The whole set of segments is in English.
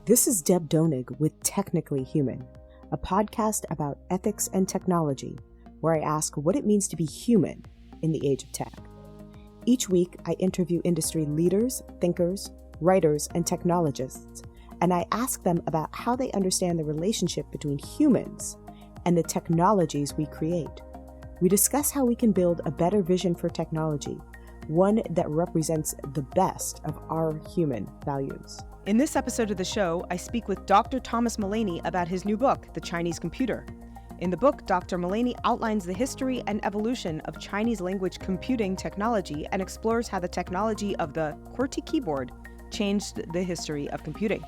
This is Deb Donig with Technically Human, a podcast about ethics and technology, where I ask what it means to be human in the age of tech. Each week, I interview industry leaders, thinkers, writers, and technologists, and I ask them about how they understand the relationship between humans and the technologies we create. We discuss how we can build a better vision for technology, one that represents the best of our human values. In this episode of the show, I speak with Dr. Thomas Mullaney about his new book, The Chinese Computer. In the book, Dr. Mullaney outlines the history and evolution of Chinese language computing technology and explores how the technology of the QWERTY keyboard changed the history of computing.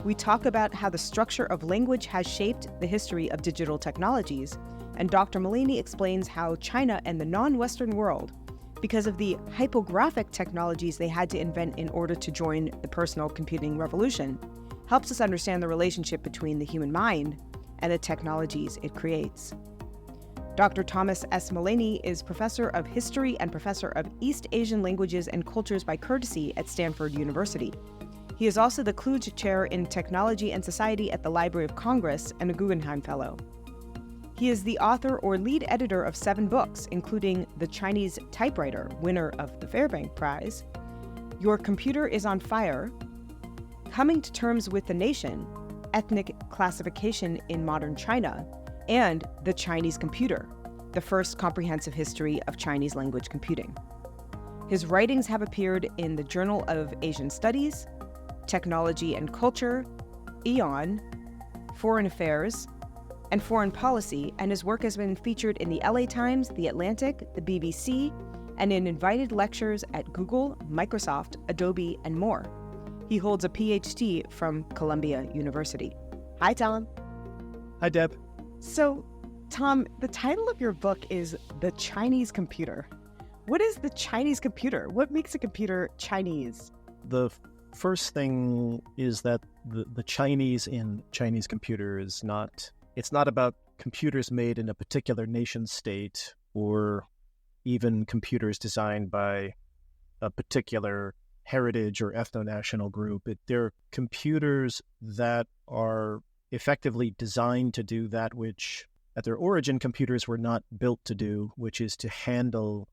We talk about how the structure of language has shaped the history of digital technologies, and Dr. Mullaney explains how China and the non-Western world, because of the hypographic technologies they had to invent in order to join the personal computing revolution, helps us understand the relationship between the human mind and the technologies it creates. Dr. Thomas S. Mullaney is Professor of History and Professor of East Asian Languages and Cultures by Courtesy at Stanford University. He is also the Kluge Chair in Technology and Society at the Library of Congress and a Guggenheim Fellow. He is the author or lead editor of 7 books, including The Chinese Typewriter, winner of the Fairbank Prize, Your Computer is on Fire, Coming to Terms with the Nation, Ethnic Classification in Modern China, and The Chinese Computer, the first comprehensive history of Chinese language computing. His writings have appeared in the Journal of Asian Studies, Technology and Culture, Aeon, Foreign Affairs, and Foreign Policy, and his work has been featured in the LA Times, The Atlantic, the BBC, and in invited lectures at Google, Microsoft, Adobe, and more. He holds a PhD from Columbia University. Hi, Tom. Hi, Deb. So, Tom, the title of your book is The Chinese Computer. What is the Chinese computer? What makes a computer Chinese? The first thing is that the Chinese in Chinese computer is it's not about computers made in a particular nation state or even computers designed by a particular heritage or ethno-national group. They're computers that are effectively designed to do that which, at their origin, computers were not built to do, which is to handle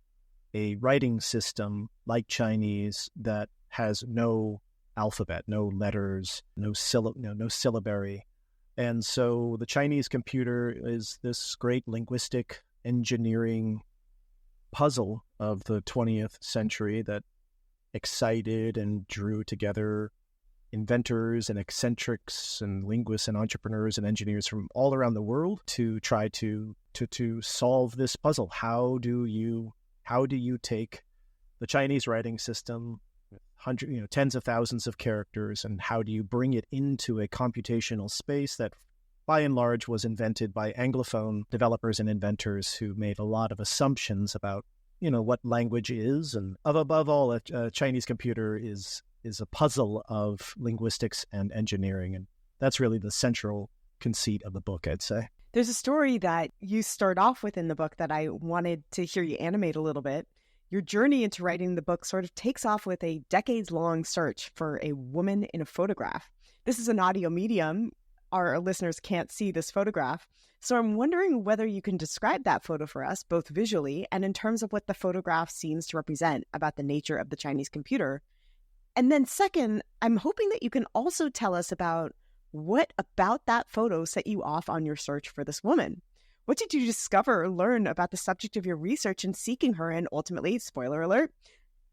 a writing system like Chinese that has no alphabet, no letters, no syllabary. And so the Chinese computer is this great linguistic engineering puzzle of the 20th century that excited and drew together inventors and eccentrics and linguists and entrepreneurs and engineers from all around the world to try to solve this puzzle. How do you take the Chinese writing system, tens of thousands of characters, and how do you bring it into a computational space that, by and large, was invented by Anglophone developers and inventors who made a lot of assumptions about, what language is, and above all, a Chinese computer is a puzzle of linguistics and engineering, and that's really the central conceit of the book, I'd say. There's a story that you start off with in the book that I wanted to hear you animate a little bit. Your journey into writing the book sort of takes off with a decades-long search for a woman in a photograph. This is an audio medium. Our listeners can't see this photograph. So I'm wondering whether you can describe that photo for us, both visually and in terms of what the photograph seems to represent about the nature of the Chinese computer. And then second, I'm hoping that you can also tell us about what about that photo set you off on your search for this woman. What did you discover or learn about the subject of your research in seeking her and ultimately, spoiler alert,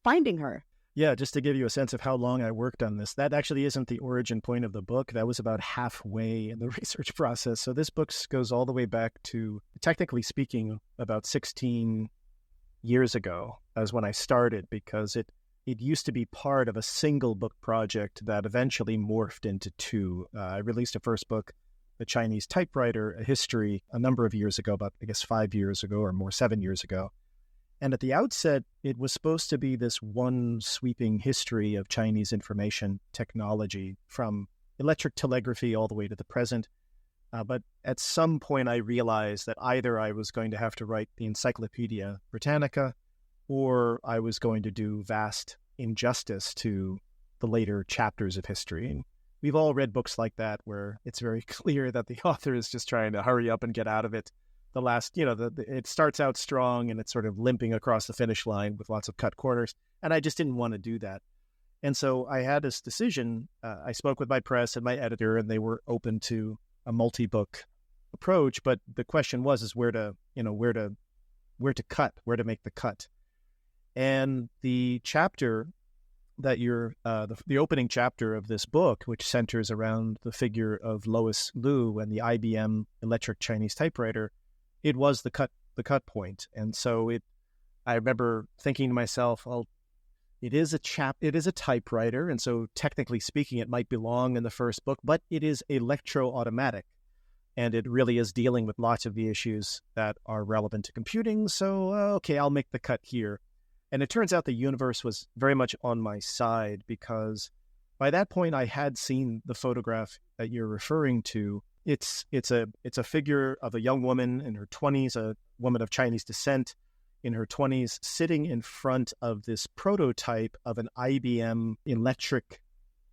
finding her? Yeah, just to give you a sense of how long I worked on this, that actually isn't the origin point of the book. That was about halfway in the research process. So this book goes all the way back to, technically speaking, about 16 years ago as when I started, because it used to be part of a single book project that eventually morphed into 2. I released a first book, The Chinese Typewriter, a history, a number of years ago, about, 5 years ago or more, 7 years ago. And at the outset, it was supposed to be this one sweeping history of Chinese information technology from electric telegraphy all the way to the present. But at some point, I realized that either I was going to have to write the Encyclopedia Britannica or I was going to do vast injustice to the later chapters of history. And we've all read books like that where it's very clear that the author is just trying to hurry up and get out of it. The last, it starts out strong and it's sort of limping across the finish line with lots of cut corners. And I just didn't want to do that. And so I had this decision. I spoke with my press and my editor, and they were open to a multi-book approach. But the question is where to cut, where to make the cut. And the chapter that the opening chapter of this book, which centers around the figure of Lois Liu and the IBM electric Chinese typewriter, it was the cut point. And so I remember thinking to myself, well, it is a typewriter, and so technically speaking, it might belong in the first book, but it is electro-automatic, and it really is dealing with lots of the issues that are relevant to computing. So, okay, I'll make the cut here. And it turns out the universe was very much on my side, because by that point I had seen the photograph that you're referring to. It's a figure of a young woman in her 20s, a woman of Chinese descent in her 20s, sitting in front of this prototype of an IBM electric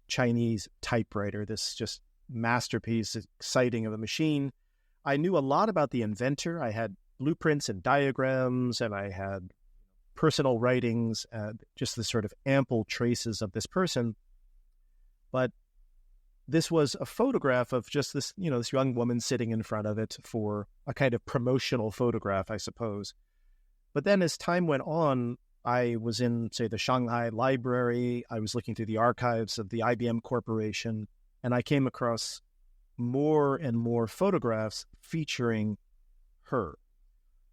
Chinese typewriter, this just masterpiece, exciting of a machine. I knew a lot about the inventor. I had blueprints and diagrams, and I had personal writings, just the sort of ample traces of this person. But this was a photograph of just this, this young woman sitting in front of it for a kind of promotional photograph, I suppose. But then as time went on, I was in, say, the Shanghai Library. I was looking through the archives of the IBM Corporation, and I came across more and more photographs featuring her.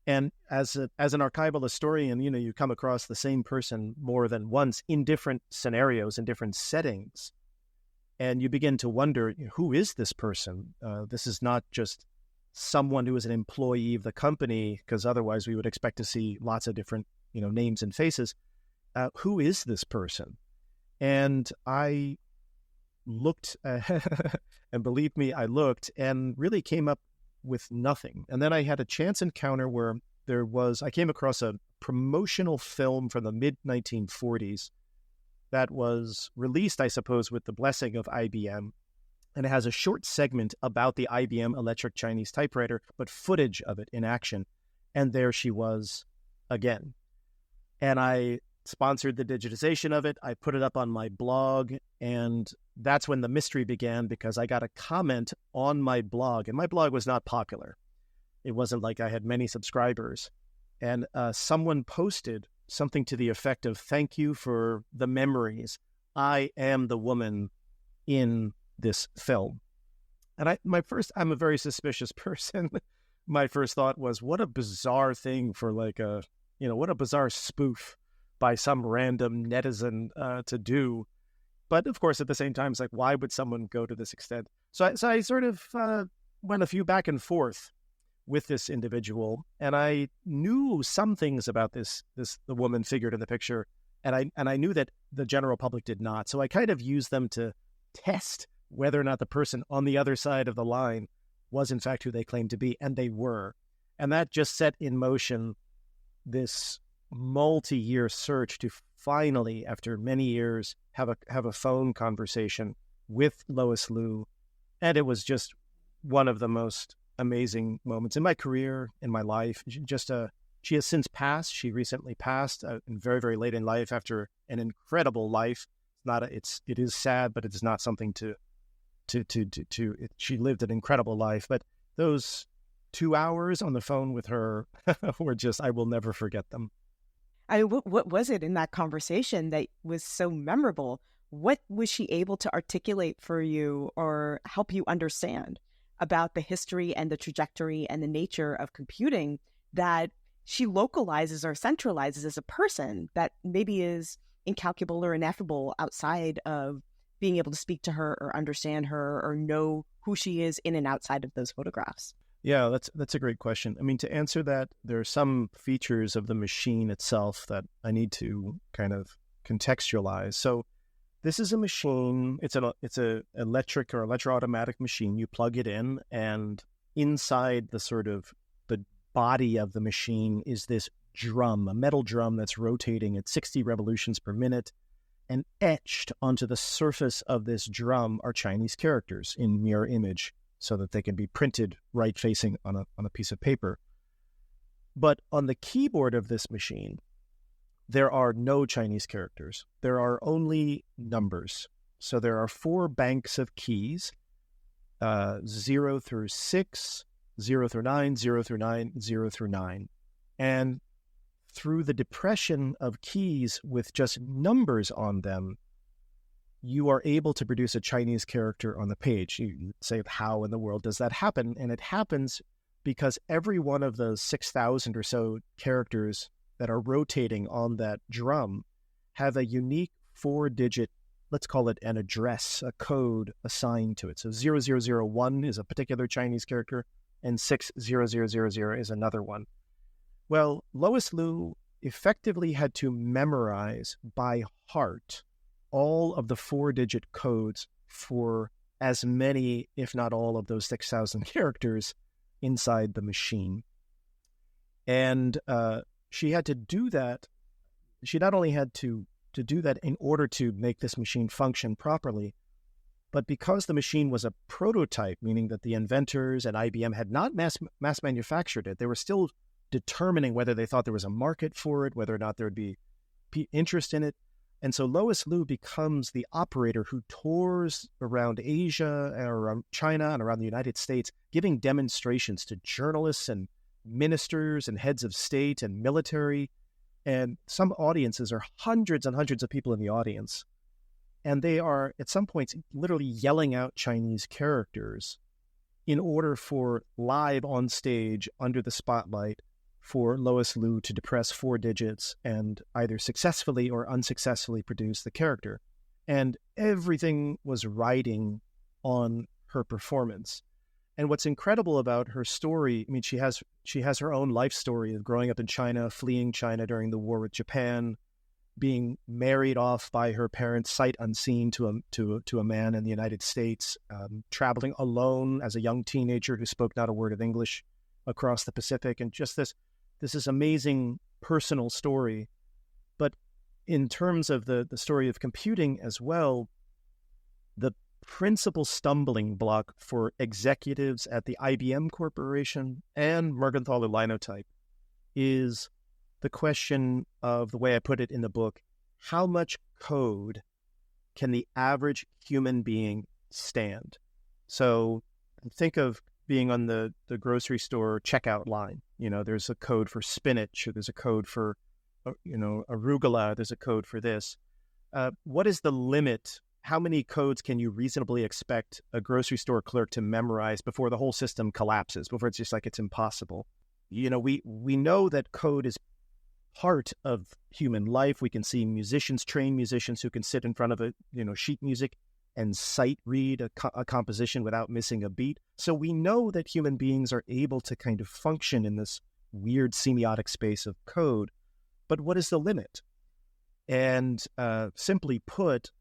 And as an archival historian, you come across the same person more than once in different scenarios, in different settings. And you begin to wonder, who is this person? This is not just someone who is an employee of the company, because otherwise we would expect to see lots of different, names and faces. Who is this person? And I looked, and believe me, I looked and really came up with nothing. And then I had a chance encounter where I came across a promotional film from the mid-1940s that was released, I suppose, with the blessing of IBM. And it has a short segment about the IBM electric Chinese typewriter, but footage of it in action. And there she was again. And I sponsored the digitization of it. I put it up on my blog, and that's when the mystery began, because I got a comment on my blog, and my blog was not popular. It wasn't like I had many subscribers. And someone posted something to the effect of, "Thank you for the memories. I am the woman in this film." And I'm a very suspicious person. My first thought was, what a bizarre thing for what a bizarre spoof by some random netizen to do. But of course, at the same time, it's like, why would someone go to this extent? So I sort of went a few back and forth with this individual, and I knew some things about the woman figured in the picture, and I knew that the general public did not. So I kind of used them to test whether or not the person on the other side of the line was in fact who they claimed to be, and they were. And that just set in motion this multi-year search to finally, after many years, have a phone conversation with Lois Liu. And it was just one of the most amazing moments in my career, in my life. She has since passed. She recently passed very, very late in life after an incredible life. It is sad, but it's not something she lived an incredible life. But those 2 hours on the phone with her were just, I will never forget them. What was it in that conversation that was so memorable? What was she able to articulate for you or help you understand about the history and the trajectory and the nature of computing that she localizes or centralizes as a person that maybe is incalculable or ineffable outside of being able to speak to her or understand her or know who she is in and outside of those photographs? Yeah, that's a great question. I mean, to answer that, there are some features of the machine itself that I need to kind of contextualize. So this is a machine. It's a electric or electro-automatic machine. You plug it in, and inside the body of the machine is this drum, a metal drum that's rotating at 60 revolutions per minute. and etched onto the surface of this drum are Chinese characters in mirror image so that they can be printed right-facing on a piece of paper. But on the keyboard of this machine, there are no Chinese characters. There are only numbers. So there are 4 banks of keys, 0 through 6, 0 through 9, 0 through 9, 0 through 9. And through the depression of keys with just numbers on them, you are able to produce a Chinese character on the page. You say, how in the world does that happen? And it happens because every one of the 6,000 or so characters that are rotating on that drum have a unique 4-digit, let's call it an address, a code assigned to it. So 0001 is a particular Chinese character, and 60000 is another one. Well, Lois Liu effectively had to memorize by heart all of the 4-digit codes for as many, if not all, of those 6,000 characters inside the machine. And she had to do that. She not only had to do that in order to make this machine function properly, but because the machine was a prototype, meaning that the inventors at IBM had not mass manufactured it, they were still determining whether they thought there was a market for it, whether or not there would be interest in it. And so Lois Liu becomes the operator who tours around Asia and around China and around the United States, giving demonstrations to journalists and ministers and heads of state and military. And some audiences are hundreds and hundreds of people in the audience. And they are, at some points, literally yelling out Chinese characters in order for live on stage under the spotlight for Lois Liu to depress 4 digits and either successfully or unsuccessfully produce the character. And everything was riding on her performance. And what's incredible about her story, I mean, she has her own life story of growing up in China, fleeing China during the war with Japan, being married off by her parents sight unseen to a man in the United States, traveling alone as a young teenager who spoke not a word of English across the Pacific, and just this is amazing personal story. But in terms of the story of computing as well, the principal stumbling block for executives at the IBM Corporation and Mergenthaler Linotype is the question of, the way I put it in the book, how much code can the average human being stand? So think of being on the grocery store checkout line. You know, there's a code for spinach, or there's a code for, arugula, there's a code for this. What is the limit? How many codes can you reasonably expect a grocery store clerk to memorize before the whole system collapses, before it's just like it's impossible? You know, we know that code is part of human life. We can see trained musicians who can sit in front of sheet music and sight read a composition without missing a beat. So we know that human beings are able to kind of function in this weird semiotic space of code. But what is the limit? And simply put,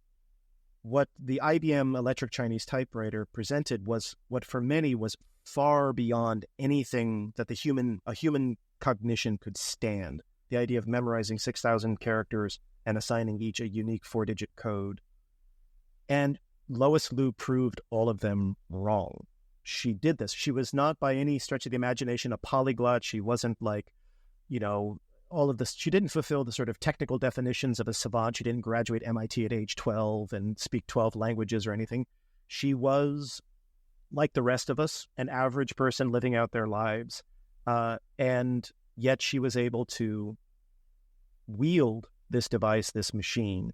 what the IBM Electric Chinese Typewriter presented was what for many was far beyond anything that a human cognition could stand. The idea of memorizing 6,000 characters and assigning each a unique 4-digit code. And Lois Liu proved all of them wrong. She did this. She was not by any stretch of the imagination a polyglot. She wasn't like, all of this. She didn't fulfill the sort of technical definitions of a savant. She didn't graduate MIT at age 12 and speak 12 languages or anything. She was, like the rest of us, an average person living out their lives. And yet she was able to wield this device, this machine.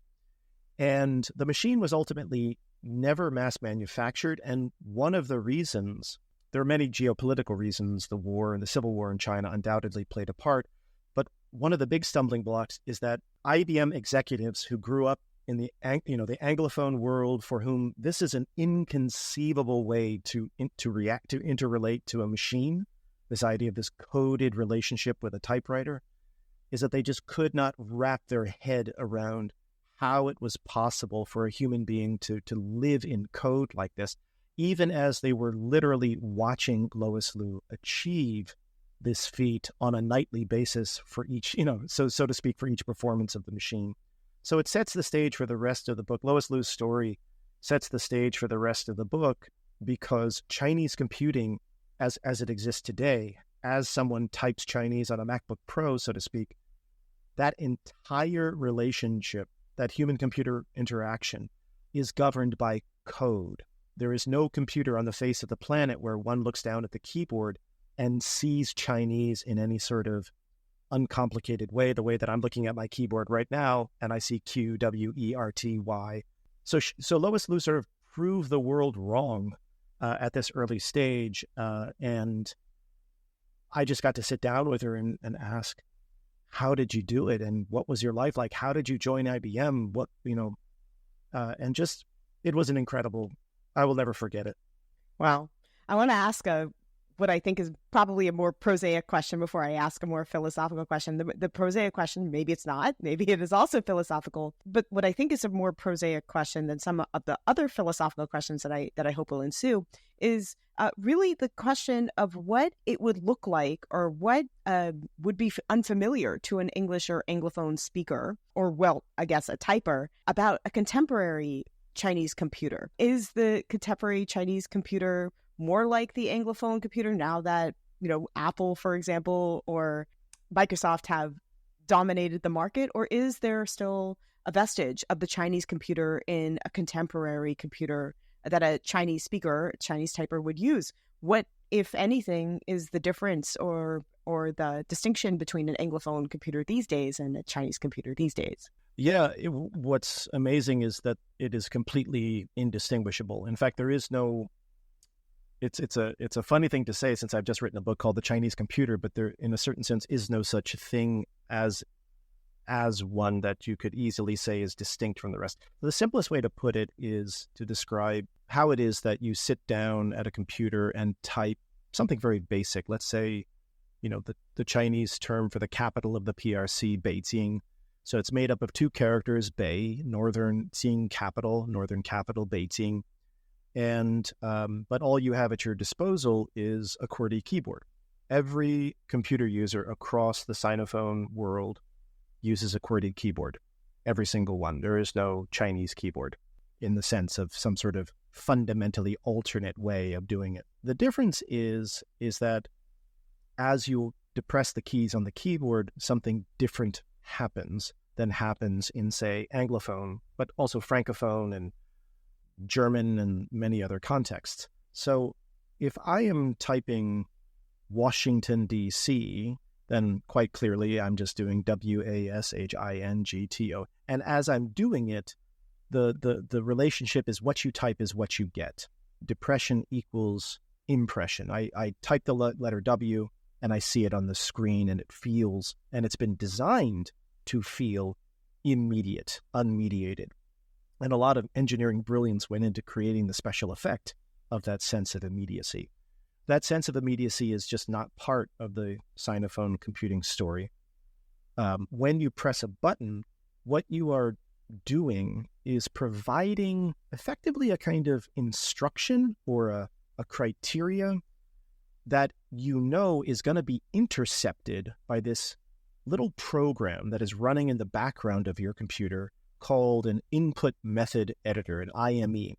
And the machine was ultimately never mass manufactured. And one of the reasons, there are many geopolitical reasons, the war and the civil war in China undoubtedly played a part. But one of the big stumbling blocks is that IBM executives who grew up in the Anglophone world, for whom this is an inconceivable way to interrelate to a machine, this idea of this coded relationship with a typewriter, is that they just could not wrap their head around how it was possible for a human being to live in code like this, even as they were literally watching Lois Liu achieve this feat on a nightly basis for each, so to speak, for each performance of the machine. So it sets the stage for the rest of the book. Lois Liu's story sets the stage for the rest of the book because Chinese computing, as it exists today, as someone types Chinese on a MacBook Pro, so to speak, that entire relationship, that human-computer interaction, is governed by code. There is no computer on the face of the planet where one looks down at the keyboard and sees Chinese in any sort of uncomplicated way, the way that I'm looking at my keyboard right now, and I see QWERTY. So Lois Liu sort of proved the world wrong at this early stage, and I just got to sit down with her and ask, how did you do it? And what was your life like? How did you join IBM? And just, it was an incredible, I will never forget it. Wow. I want to ask what I think is probably a more prosaic question before I ask a more philosophical question. The prosaic question, maybe it's not, maybe it is also philosophical, but what I think is a more prosaic question than some of the other philosophical questions that I hope will ensue is really the question of what it would look like or what would be unfamiliar to an English or Anglophone speaker, or, well, I guess a typer, about a contemporary Chinese computer. Is the contemporary Chinese computer more like the Anglophone computer now that, Apple, for example, or Microsoft have dominated the market? Or is there still a vestige of the Chinese computer in a contemporary computer that a Chinese speaker, Chinese typer would use? What, if anything, is the difference or the distinction between an Anglophone computer these days and a Chinese computer these days? Yeah, what's amazing is that it is completely indistinguishable. In fact, there is no... It's a funny thing to say since I've just written a book called The Chinese Computer, but there, in a certain sense, is no such thing as one that you could easily say is distinct from the rest. The simplest way to put it is to describe how it is that you sit down at a computer and type something very basic. Let's say, the Chinese term for the capital of the PRC, Beijing. So it's made up of two characters, Bei, northern Qing capital, northern capital, Beijing. And but all you have at your disposal is a QWERTY keyboard. Every computer user across the Sinophone world uses a QWERTY keyboard. Every single one. There is no Chinese keyboard in the sense of some sort of fundamentally alternate way of doing it. The difference is that as you depress the keys on the keyboard, something different happens than happens in, say, Anglophone, but also Francophone and German and many other contexts. So if I am typing Washington, D.C., then quite clearly I'm just doing WASHINGTO. And as I'm doing it, the relationship is what you type is what you get. Depression equals impression. I type the letter W and I see it on the screen and it feels, and it's been designed to feel immediate, unmediated. And a lot of engineering brilliance went into creating the special effect of that sense of immediacy. That sense of immediacy is just not part of the Sinophone computing story. When you press a button, what you are doing is providing effectively a kind of instruction or a criteria that is going to be intercepted by this little program that is running in the background of your computer called an input method editor, an IME.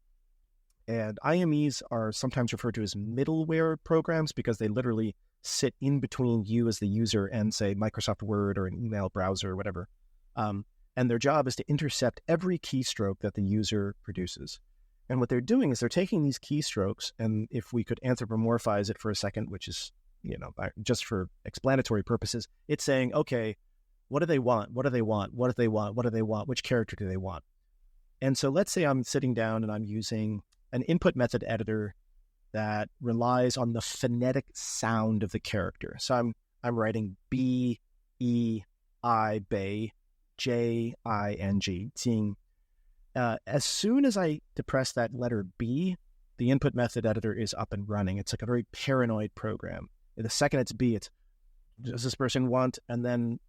And IMEs are sometimes referred to as middleware programs because they literally sit in between you as the user and, say, Microsoft Word or an email browser or whatever. And their job is to intercept every keystroke that the user produces. And what they're doing is they're taking these keystrokes, and if we could anthropomorphize it for a second, which is, just for explanatory purposes, it's saying, okay, what do they want? What do they want? What do they want? What do they want? Which character do they want? And so let's say I'm sitting down and I'm using an input method editor that relies on the phonetic sound of the character. So I'm writing B, E, I, Bei, J, I, N, G, Jing. As soon as I depress that letter B, the input method editor is up and running. It's like a very paranoid program. The second it's B, it's, does this person want? And then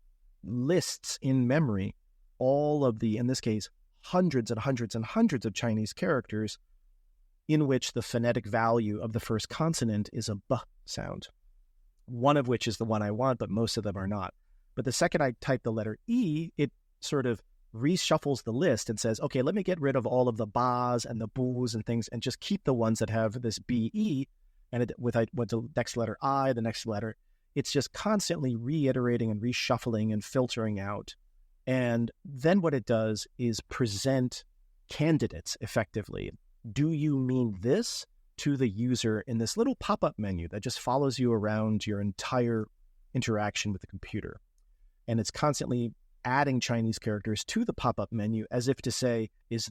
lists in memory all of the, in this case, hundreds and hundreds and hundreds of Chinese characters in which the phonetic value of the first consonant is a B sound, one of which is the one I want, but most of them are not. But the second I type the letter E, it sort of reshuffles the list and says, okay, let me get rid of all of the bas and the boos and things and just keep the ones that have this BE and with the next letter I, the next letter. It's just constantly reiterating and reshuffling and filtering out. And then what it does is present candidates effectively. Do you mean this? To the user in this little pop-up menu that just follows you around your entire interaction with the computer. And it's constantly adding Chinese characters to the pop-up menu as if to say, is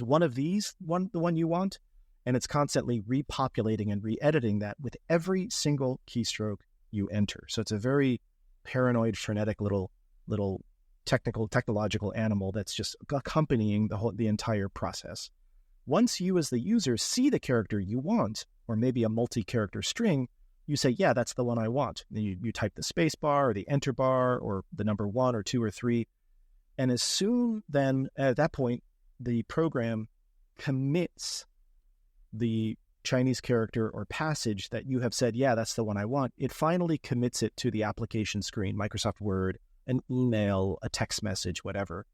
one of these the one you want? And it's constantly repopulating and re-editing that with every single keystroke you enter. So it's a very paranoid, frenetic little technological animal that's just accompanying the entire process. Once you as the user see the character you want, or maybe a multi-character string, you say, yeah, that's the one I want. Then you type the space bar or the enter bar or the number 1 or 2 or 3. And as soon then, at that point, the program commits the Chinese character or passage that you have said, yeah, that's the one I want. It finally commits it to the application screen, Microsoft Word, an email, a text message, whatever.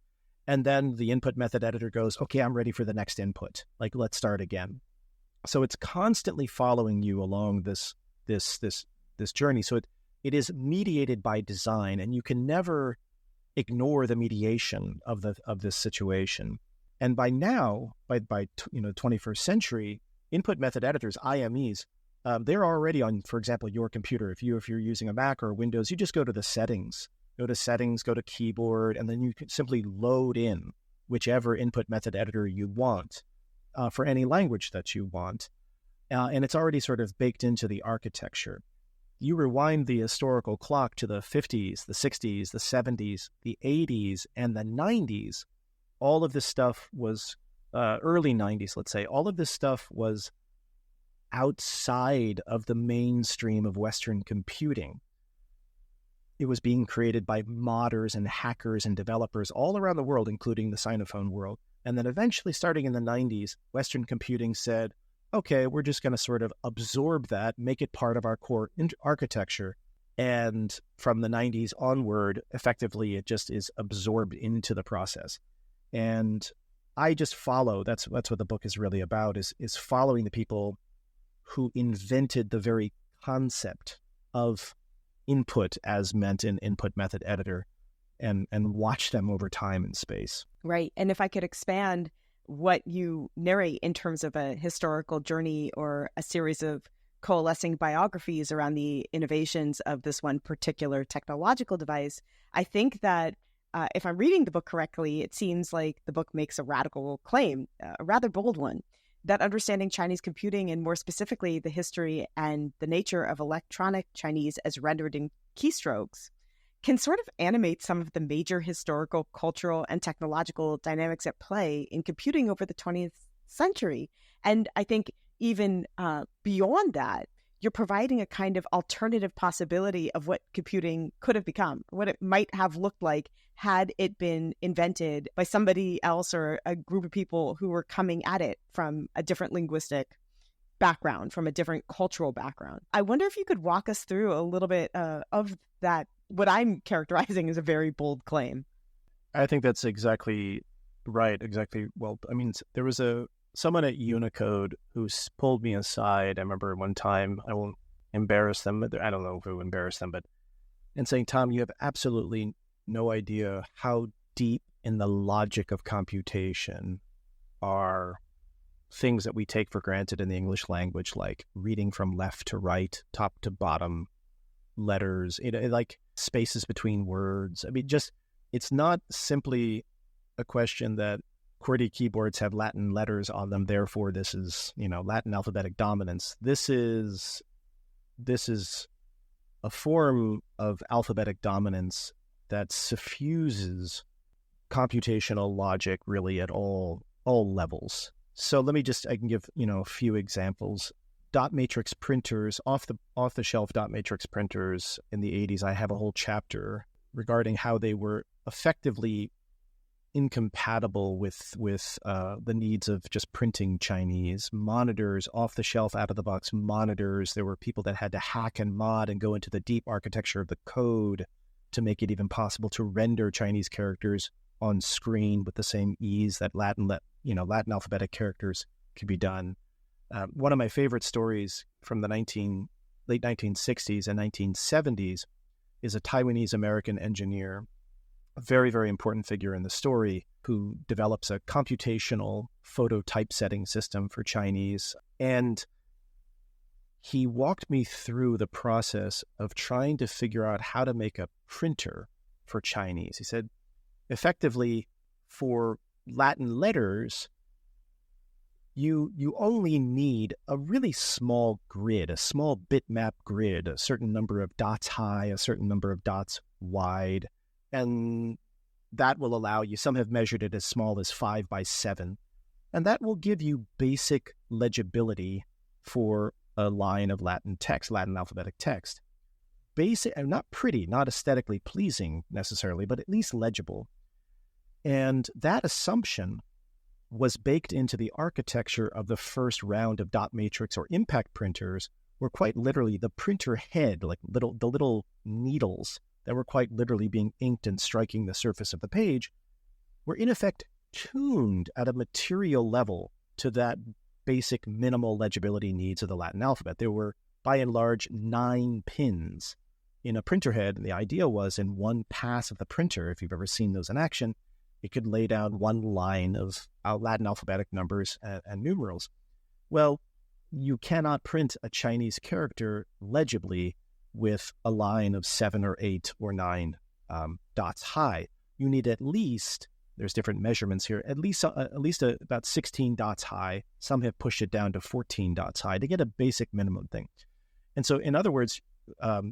And then the input method editor goes, okay, I'm ready for the next input. Like, let's start again. So it's constantly following you along this journey. So it is mediated by design, and you can never ignore the mediation of this situation. And by now, by 21st century, input method editors, IMEs, they're already on, for example, your computer. If you're using a Mac or Windows, you just go to the settings. Go to keyboard, and then you can simply load in whichever input method editor you want for any language that you want. And it's already sort of baked into the architecture. You rewind the historical clock to the 50s, the 60s, the 70s, the 80s, and the 90s. All of this stuff was, early 90s, let's say, all of this stuff was outside of the mainstream of Western computing. It was being created by modders and hackers and developers all around the world, including the Sinophone world. And then eventually, starting in the 90s, Western computing said, okay, we're just going to sort of absorb that, make it part of our core architecture. And from the 90s onward, effectively, it just is absorbed into the process. And I just follow, that's what the book is really about, is following the people who invented the very concept of input as meant in input method editor and watch them over time and space. Right. And if I could expand what you narrate in terms of a historical journey or a series of coalescing biographies around the innovations of this one particular technological device, I think that if I'm reading the book correctly, it seems like the book makes a radical claim, a rather bold one, that understanding Chinese computing and more specifically the history and the nature of electronic Chinese as rendered in keystrokes can sort of animate some of the major historical, cultural, and technological dynamics at play in computing over the 20th century. And I think even beyond that, you're providing a kind of alternative possibility of what computing could have become, what it might have looked like had it been invented by somebody else or a group of people who were coming at it from a different linguistic background, from a different cultural background. I wonder if you could walk us through a little bit of that, what I'm characterizing as a very bold claim. I think that's exactly right. Exactly. Well, I mean, there was someone at Unicode who pulled me aside. I remember one time, I won't embarrass them. I don't know who embarrassed them, but and saying, Tom, you have absolutely no idea how deep in the logic of computation are things that we take for granted in the English language, like reading from left to right, top to bottom, letters, like spaces between words. I mean, it's not simply a question that QWERTY keyboards have Latin letters on them, therefore this is, Latin alphabetic dominance. This is a form of alphabetic dominance that suffuses computational logic really at all levels. So I can give, a few examples. Dot matrix printers, off the shelf dot matrix printers in the 80s, I have a whole chapter regarding how they were effectively incompatible with the needs of just printing Chinese. Monitors, off-the-shelf, out-of-the-box monitors. There were people that had to hack and mod and go into the deep architecture of the code to make it even possible to render Chinese characters on screen with the same ease that Latin alphabetic characters could be done. One of my favorite stories from the late 1960s and 1970s is a Taiwanese American engineer, a very, very important figure in the story, who develops a computational photo typesetting system for Chinese. And he walked me through the process of trying to figure out how to make a printer for Chinese. He said, effectively, for Latin letters, you only need a really small grid, a small bitmap grid, a certain number of dots high, a certain number of dots wide, and that will allow you, some have measured it as small as 5 by 7, and that will give you basic legibility for a line of Latin text, Latin alphabetic text. Basic, and not pretty, not aesthetically pleasing necessarily, but at least legible. And that assumption was baked into the architecture of the first round of dot matrix or impact printers, where quite literally the printer head, like the little needles that were quite literally being inked and striking the surface of the page, were in effect tuned at a material level to that basic minimal legibility needs of the Latin alphabet. There were, by and large, 9 pins in a printer head, and the idea was in one pass of the printer, if you've ever seen those in action, it could lay down one line of Latin alphabetic numbers and numerals. Well, you cannot print a Chinese character legibly with a line of 7 or 8 or 9 dots high. You need at least, there's different measurements here, at least about 16 dots high. Some have pushed it down to 14 dots high to get a basic minimum thing. And so, in other words,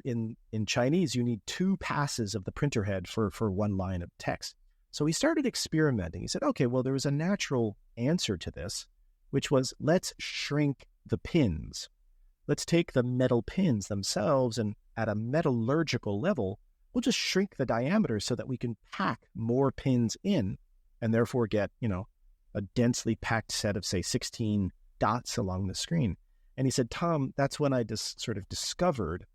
in Chinese, you need 2 passes of the printer head for one line of text. So he started experimenting. He said, okay, well, there was a natural answer to this, which was, let's shrink the pins. Let's take the metal pins themselves, and at a metallurgical level, we'll just shrink the diameter so that we can pack more pins in and therefore get, a densely packed set of, say, 16 dots along the screen. And he said, Tom, that's when I sort of discovered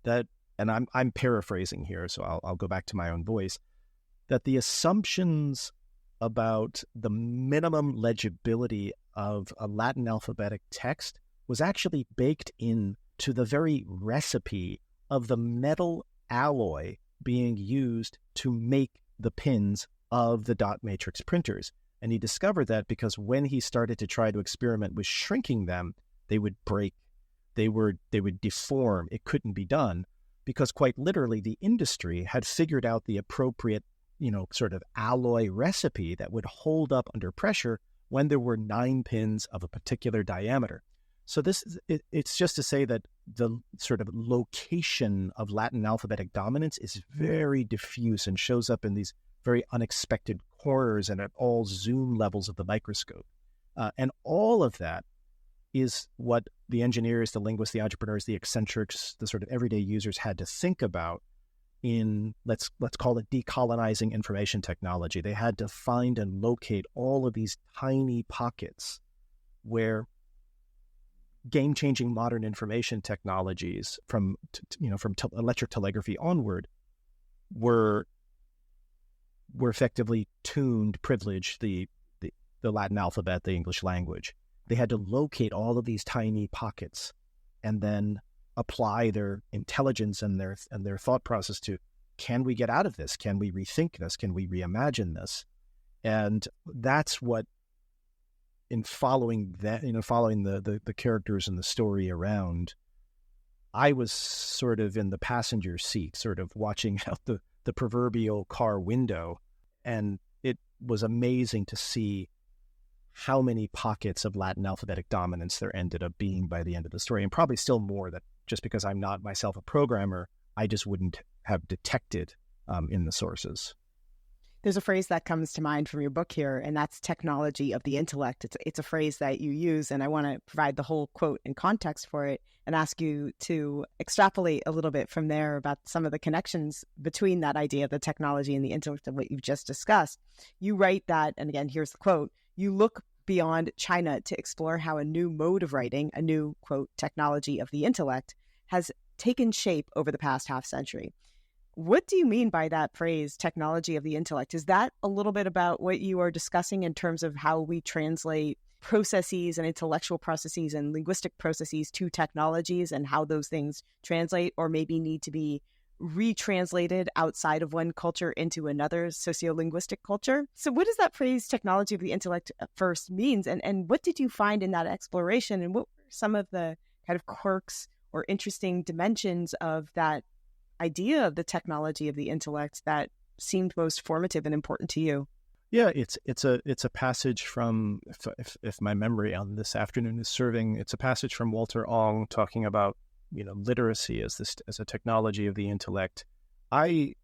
that, and I'm paraphrasing here, so I'll go back to my own voice, that the assumptions about the minimum legibility of a Latin alphabetic text was actually baked into the very recipe of the metal alloy being used to make the pins of the dot matrix printers. And he discovered that because when he started to try to experiment with shrinking them, they would break, they would deform. It couldn't be done because quite literally the industry had figured out the appropriate sort of alloy recipe that would hold up under pressure when there were 9 pins of a particular diameter. So it's just to say that the sort of location of Latin alphabetic dominance is very diffuse and shows up in these very unexpected corners and at all zoom levels of the microscope. And all of that is what the engineers, the linguists, the entrepreneurs, the eccentrics, the sort of everyday users had to think about in, let's call it decolonizing information technology. They had to find and locate all of these tiny pockets where game-changing modern information technologies from electric telegraphy onward were effectively tuned, privileged the Latin alphabet, the English language. They had to locate all of these tiny pockets and then apply their intelligence and their thought process to, can we get out of this? Can we rethink this? Can we reimagine this? And that's what, in following that, following the characters and the story around, I was sort of in the passenger seat, sort of watching out the proverbial car window. And it was amazing to see how many pockets of Latin alphabetic dominance there ended up being by the end of the story, and probably still more that just because I'm not myself a programmer, I just wouldn't have detected in the sources. There's a phrase that comes to mind from your book here, and that's technology of the intellect. It's a phrase that you use, and I want to provide the whole quote in context for it and ask you to extrapolate a little bit from there about some of the connections between that idea of the technology and the intellect of what you've just discussed. You write that, and again, here's the quote, you look beyond China to explore how a new mode of writing, a new, quote, technology of the intellect, has taken shape over the past half century. What do you mean by that phrase, technology of the intellect? Is that a little bit about what you are discussing in terms of how we translate processes and intellectual processes and linguistic processes to technologies and how those things translate or maybe need to be retranslated outside of one culture into another sociolinguistic culture? So what does that phrase, technology of the intellect, first means? And what did you find in that exploration? And what were some of the kind of quirks or interesting dimensions of that idea of the technology of the intellect that seemed most formative and important to you? Yeah, it's a passage from, if my memory on this afternoon is serving, it's a passage from Walter Ong talking about, literacy as a technology of the intellect. I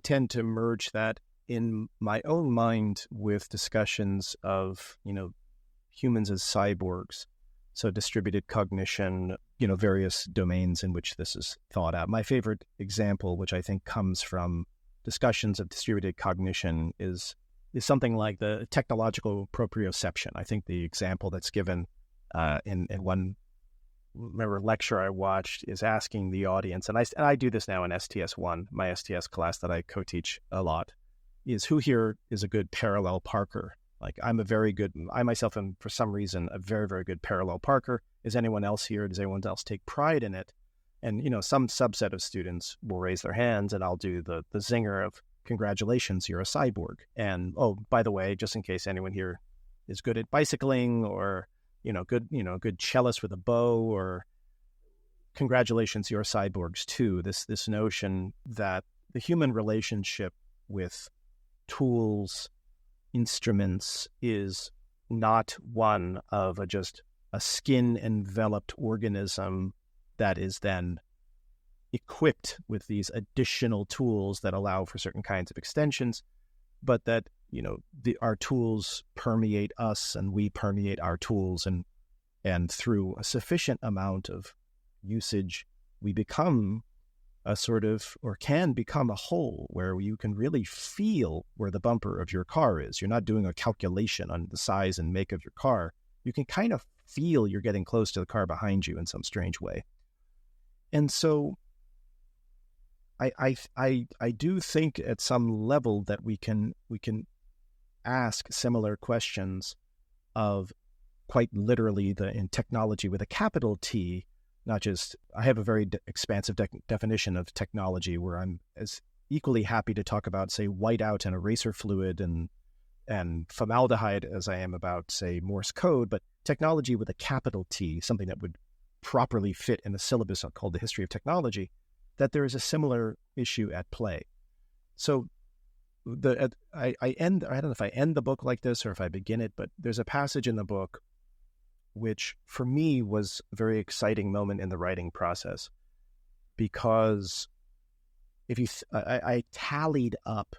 tend to merge that in my own mind with discussions of, humans as cyborgs. So distributed cognition, various domains in which this is thought out. My favorite example, which I think comes from discussions of distributed cognition, is something like the technological proprioception. I think the example that's given in one lecture I watched is asking the audience, and I do this now in STS1, my STS class that I co-teach a lot, is who here is a good parallel parker? Like I myself am for some reason a very, very good parallel parker. Is anyone else here? Does anyone else take pride in it? And, some subset of students will raise their hands and I'll do the zinger of congratulations, you're a cyborg. And, oh, by the way, just in case anyone here is good at bicycling or, good cellist with a bow, or congratulations, you're cyborgs too. This notion that the human relationship with tools, instruments is not one of just a skin-enveloped organism that is then equipped with these additional tools that allow for certain kinds of extensions, but that, our tools permeate us and we permeate our tools, and through a sufficient amount of usage, we become a sort of, or can become a whole where you can really feel where the bumper of your car is. You're not doing a calculation on the size and make of your car. You can kind of feel you're getting close to the car behind you in some strange way. And so I do think at some level that we can ask similar questions of quite literally in technology with a capital T. Not just, I have a very expansive definition of technology where I'm as equally happy to talk about, say, whiteout and eraser fluid and formaldehyde as I am about, say, Morse code, but technology with a capital T, something that would properly fit in a syllabus called the History of Technology, that there is a similar issue at play. So I don't know if I end the book like this or if I begin it, but there's a passage in the book which for me was a very exciting moment in the writing process, because I tallied up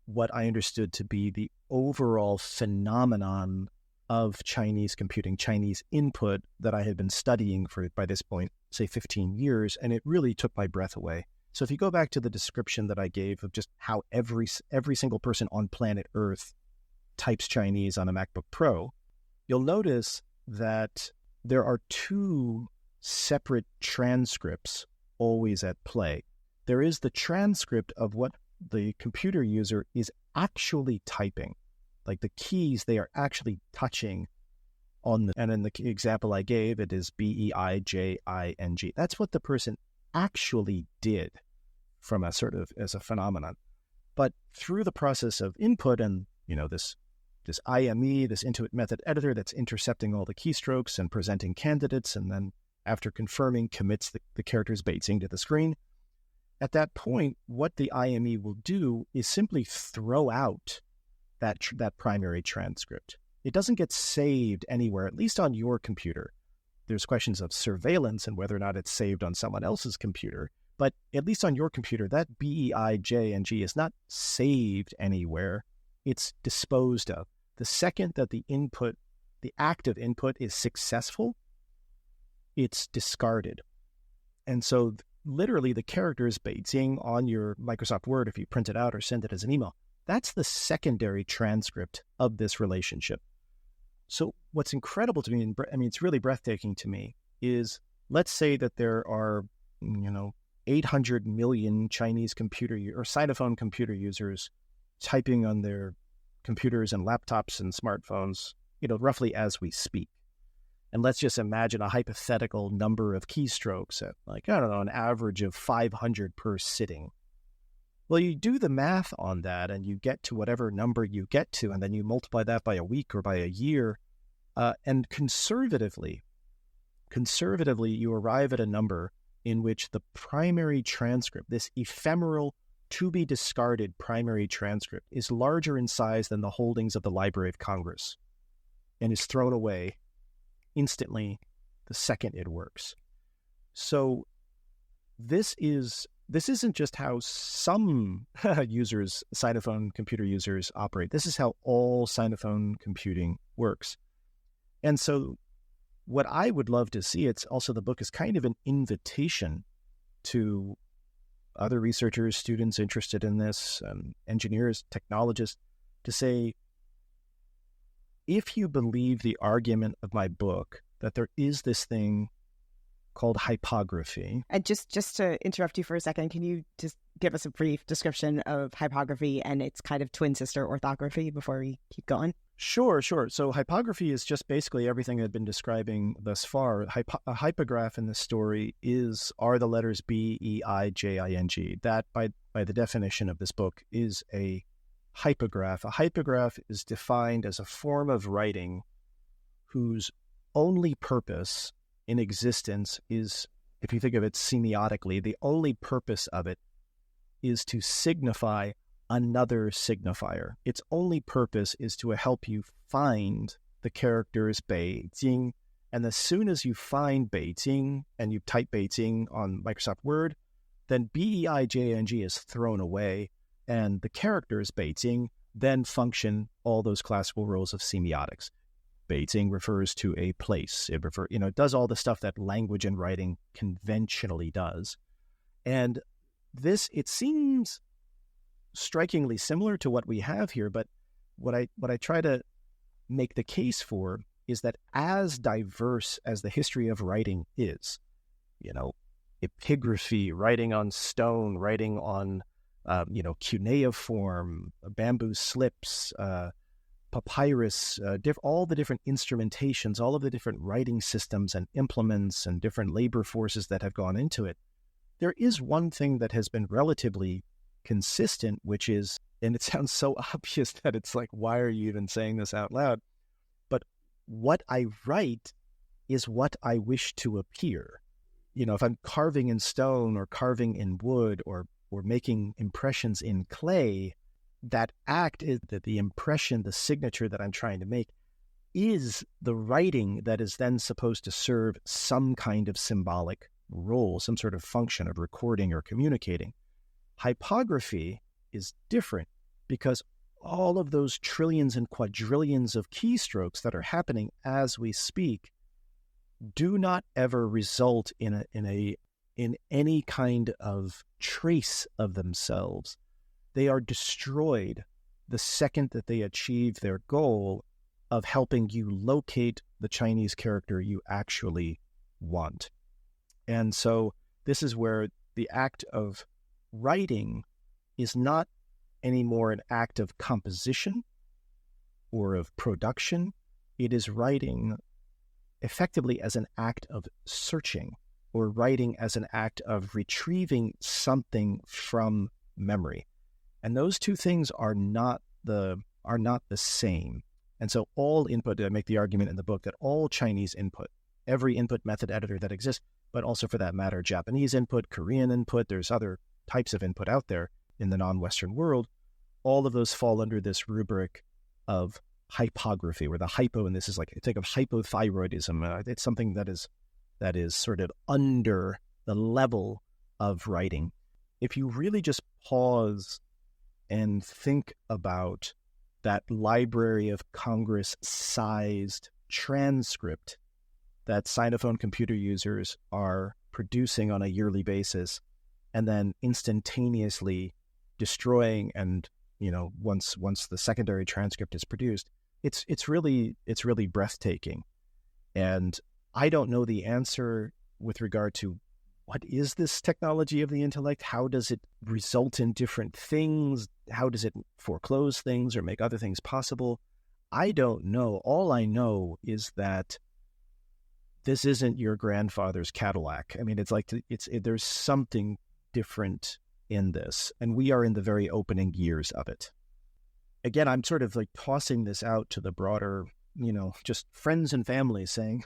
what I understood to be the overall phenomenon of Chinese computing, Chinese input that I had been studying for, by this point, say 15 years, and it really took my breath away. So if you go back to the description that I gave of just how every single person on planet Earth types Chinese on a MacBook Pro, you'll notice that there are two separate transcripts always at play. There is the transcript of what the computer user is actually typing. Like the keys, they are actually touching on and in the example I gave, it is BEIJING. That's what the person actually did from a sort of as a phenomenon. But through the process of input and, this IME, this Intuit Method Editor that's intercepting all the keystrokes and presenting candidates, and then after confirming, commits the characters Batesing to the screen. At that point, what the IME will do is simply throw out that primary transcript. It doesn't get saved anywhere, at least on your computer. There's questions of surveillance and whether or not it's saved on someone else's computer, but at least on your computer, that BEIJNG is not saved anywhere. It's disposed of. The second that the active input is successful, it's discarded. And so literally the characters Batesing on your Microsoft Word, if you print it out or send it as an email, that's the secondary transcript of this relationship. So what's incredible to me, it's really breathtaking to me, is let's say that there are, 800 million Chinese computer or Sinophone computer users typing on their computers and laptops and smartphones, roughly as we speak. And let's just imagine a hypothetical number of keystrokes at an average of 500 per sitting. Well, you do the math on that and you get to whatever number you get to, and then you multiply that by a week or by a year, and conservatively, you arrive at a number in which the primary transcript, this ephemeral, to-be-discarded primary transcript, is larger in size than the holdings of the Library of Congress and is thrown away instantly the second it works. So this isn't just how some Sinophone computer users operate. This is how all Sinophone computing works. And so what I would love to see, it's also, the book is kind of an invitation to other researchers, students interested in this, engineers, technologists, to say, if you believe the argument of my book that there is this thing called hypography. And just to interrupt you for a second, can you just give us a brief description of hypography and its kind of twin sister orthography before we keep going? Sure. So hypography is just basically everything I've been describing thus far. A hypograph in this story are the letters B, E, I, J, I, N, G. That, by the definition of this book, is a hypograph. A hypograph is defined as a form of writing whose only purpose in existence is, if you think of it semiotically, the only purpose of it is to signify another signifier. Its only purpose is to help you find the characters Beijing, and as soon as you find Beijing and you type Beijing on Microsoft Word, then BEIJNG is thrown away, and the characters Beijing then function all those classical roles of semiotics. Beijing refers to a place. It does all the stuff that language and writing conventionally does. And this, it seems strikingly similar to what we have here, but what I try to make the case for is that as diverse as the history of writing is, epigraphy, writing on stone, writing on cuneiform, bamboo slips, papyrus, all the different instrumentations, all of the different writing systems and implements and different labor forces that have gone into it, there is one thing that has been relatively consistent, which is, and it sounds so obvious that it's like, why are you even saying this out loud? But what I write is what I wish to appear. If I'm carving in stone or carving in wood or making impressions in clay, that act is that the impression, the signature that I'm trying to make is the writing that is then supposed to serve some kind of symbolic role, some sort of function of recording or communicating. Hypography is different because all of those trillions and quadrillions of keystrokes that are happening as we speak do not ever result in any kind of trace of themselves. They are destroyed the second that they achieve their goal of helping you locate the Chinese character you actually want. And so this is where the act of writing is not anymore an act of composition or of production. It is writing effectively as an act of searching, or writing as an act of retrieving something from memory. And those two things are not the same. And so all input, I make the argument in the book that all Chinese input, every input method editor that exists, but also for that matter, Japanese input, Korean input, there's other types of input out there in the non-Western world, all of those fall under this rubric of hypography, where the hypo, and this is like, think of hypothyroidism. It's something that is sort of under the level of writing. If you really just pause and think about that Library of Congress sized transcript that Sinophone computer users are producing on a yearly basis, and then instantaneously destroying, and once the secondary transcript is produced, it's really breathtaking. And I don't know the answer with regard to what is this technology of the intellect? How does it result in different things? How does it foreclose things or make other things possible? I don't know. All I know is that this isn't your grandfather's Cadillac. I mean, there's something different in this, and we are in the very opening years of it. Again, I'm sort of like tossing this out to the broader, just friends and family, saying,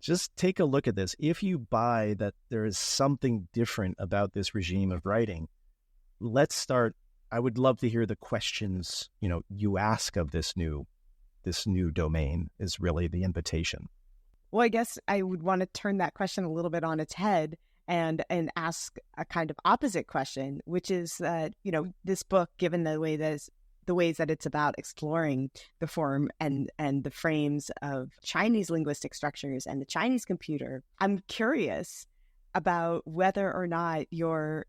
just take a look at this. If you buy that there is something different about this regime of writing, let's start. I would love to hear the questions, you ask of this new domain is really the invitation. Well, I guess I would want to turn that question a little bit on its head and ask a kind of opposite question, which is that, this book, given the ways that it's about exploring the form and the frames of Chinese linguistic structures and the Chinese computer, I'm curious about whether or not your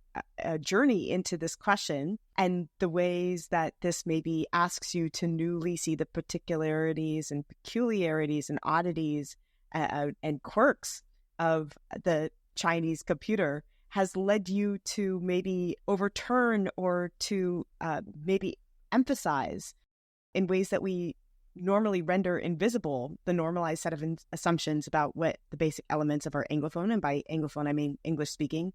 journey into this question and the ways that this maybe asks you to newly see the particularities and peculiarities and oddities and quirks of the Chinese computer has led you to maybe overturn or to maybe emphasize in ways that we normally render invisible the normalized set of assumptions about what the basic elements of our Anglophone, and by Anglophone I mean English-speaking,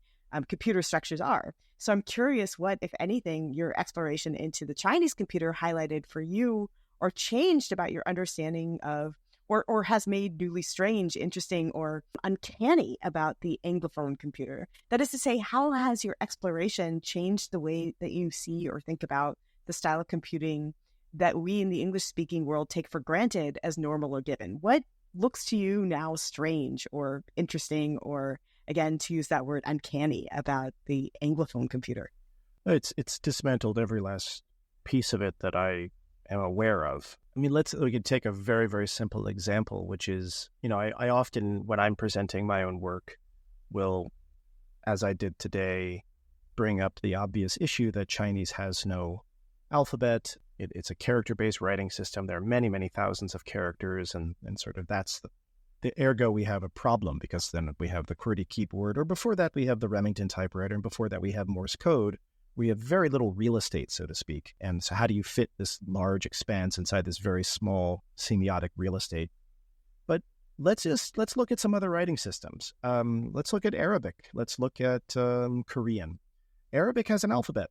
computer structures are. So I'm curious what, if anything, your exploration into the Chinese computer highlighted for you or changed about your understanding of, or has made newly strange, interesting, or uncanny about the Anglophone computer. That is to say, how has your exploration changed the way that you see or think about the style of computing that we in the English-speaking world take for granted as normal or given? What looks to you now strange or interesting, or, again, to use that word, uncanny about the Anglophone computer? It's dismantled every last piece of it that I am aware of. I mean, we could take a very, very simple example, which is, I often, when I'm presenting my own work, will, as I did today, bring up the obvious issue that Chinese has no alphabet. It's a character-based writing system. There are many, many thousands of characters, and sort of that's the ergo we have a problem, because then we have the QWERTY keyboard, or before that we have the Remington typewriter, and before that we have Morse code. We have very little real estate, so to speak. And so how do you fit this large expanse inside this very small semiotic real estate? But let's look at some other writing systems. Let's look at Arabic. Let's look at Korean. Arabic has an alphabet,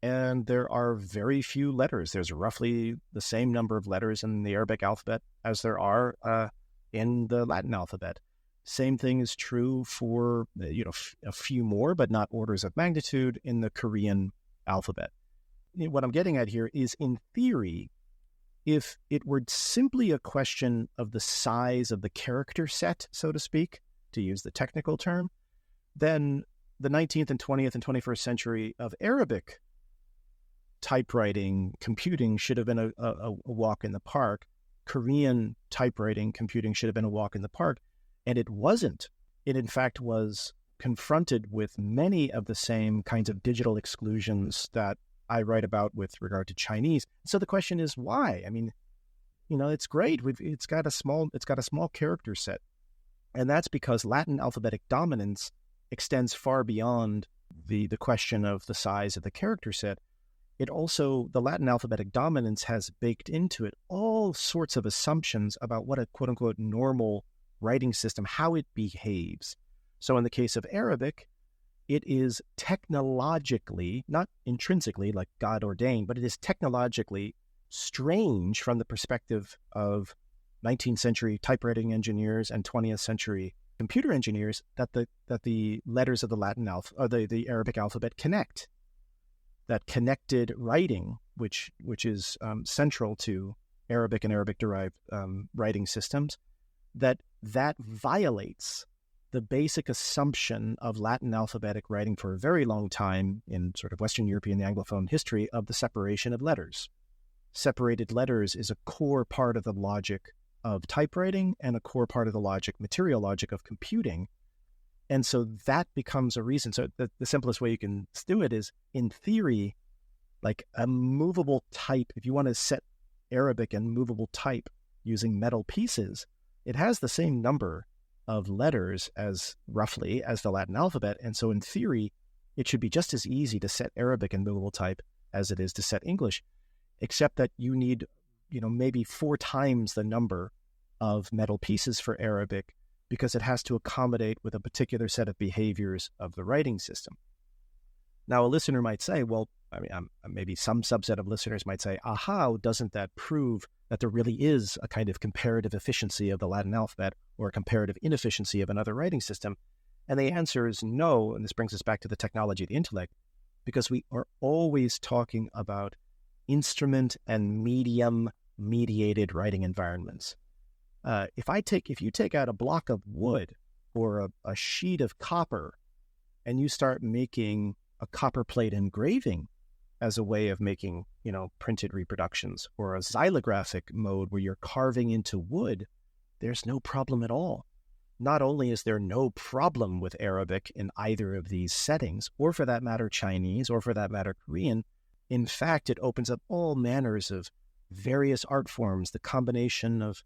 and there are very few letters. There's roughly the same number of letters in the Arabic alphabet as there are in the Latin alphabet. Same thing is true for, a few more, but not orders of magnitude, in the Korean alphabet. What I'm getting at here is, in theory, if it were simply a question of the size of the character set, so to speak, to use the technical term, then the 19th and 20th and 21st century of Arabic typewriting computing should have been a walk in the park. Korean typewriting computing should have been a walk in the park. And it wasn't. It, in fact, was confronted with many of the same kinds of digital exclusions that I write about with regard to Chinese. So the question is, why? I mean, it's great. It's got a small character set, and that's because Latin alphabetic dominance extends far beyond the question of the size of the character set. It also, the Latin alphabetic dominance has baked into it all sorts of assumptions about what a quote-unquote normal writing system, how it behaves. So in the case of Arabic, it is technologically, not intrinsically like God ordained, but it is technologically strange from the perspective of 19th century typewriting engineers and 20th century computer engineers that the letters of the Latin or the Arabic alphabet connect. That connected writing, which is central to Arabic and Arabic-derived writing systems, that violates the basic assumption of Latin alphabetic writing for a very long time in sort of Western European Anglophone history of the separation of letters. Separated letters is a core part of the logic of typewriting and a core part of the material logic of computing. And so that becomes a reason. So the simplest way you can do it is, in theory, like a movable type. If you want to set Arabic and movable type using metal pieces, it has the same number of letters as roughly as the Latin alphabet. And so in theory, it should be just as easy to set Arabic in movable type as it is to set English, except that you need, maybe 4 times the number of metal pieces for Arabic because it has to accommodate with a particular set of behaviors of the writing system. Now, a listener might say, well, maybe some subset of listeners might say, aha, doesn't that prove that there really is a kind of comparative efficiency of the Latin alphabet or a comparative inefficiency of another writing system? And the answer is no, and this brings us back to the technology of the intellect, because we are always talking about instrument and medium mediated writing environments. If you take out a block of wood or a sheet of copper and you start making a copper plate engraving as a way of making, printed reproductions, or a xylographic mode where you're carving into wood, there's no problem at all. Not only is there no problem with Arabic in either of these settings, or for that matter, Chinese, or for that matter, Korean, in fact, it opens up all manners of various art forms, the combination of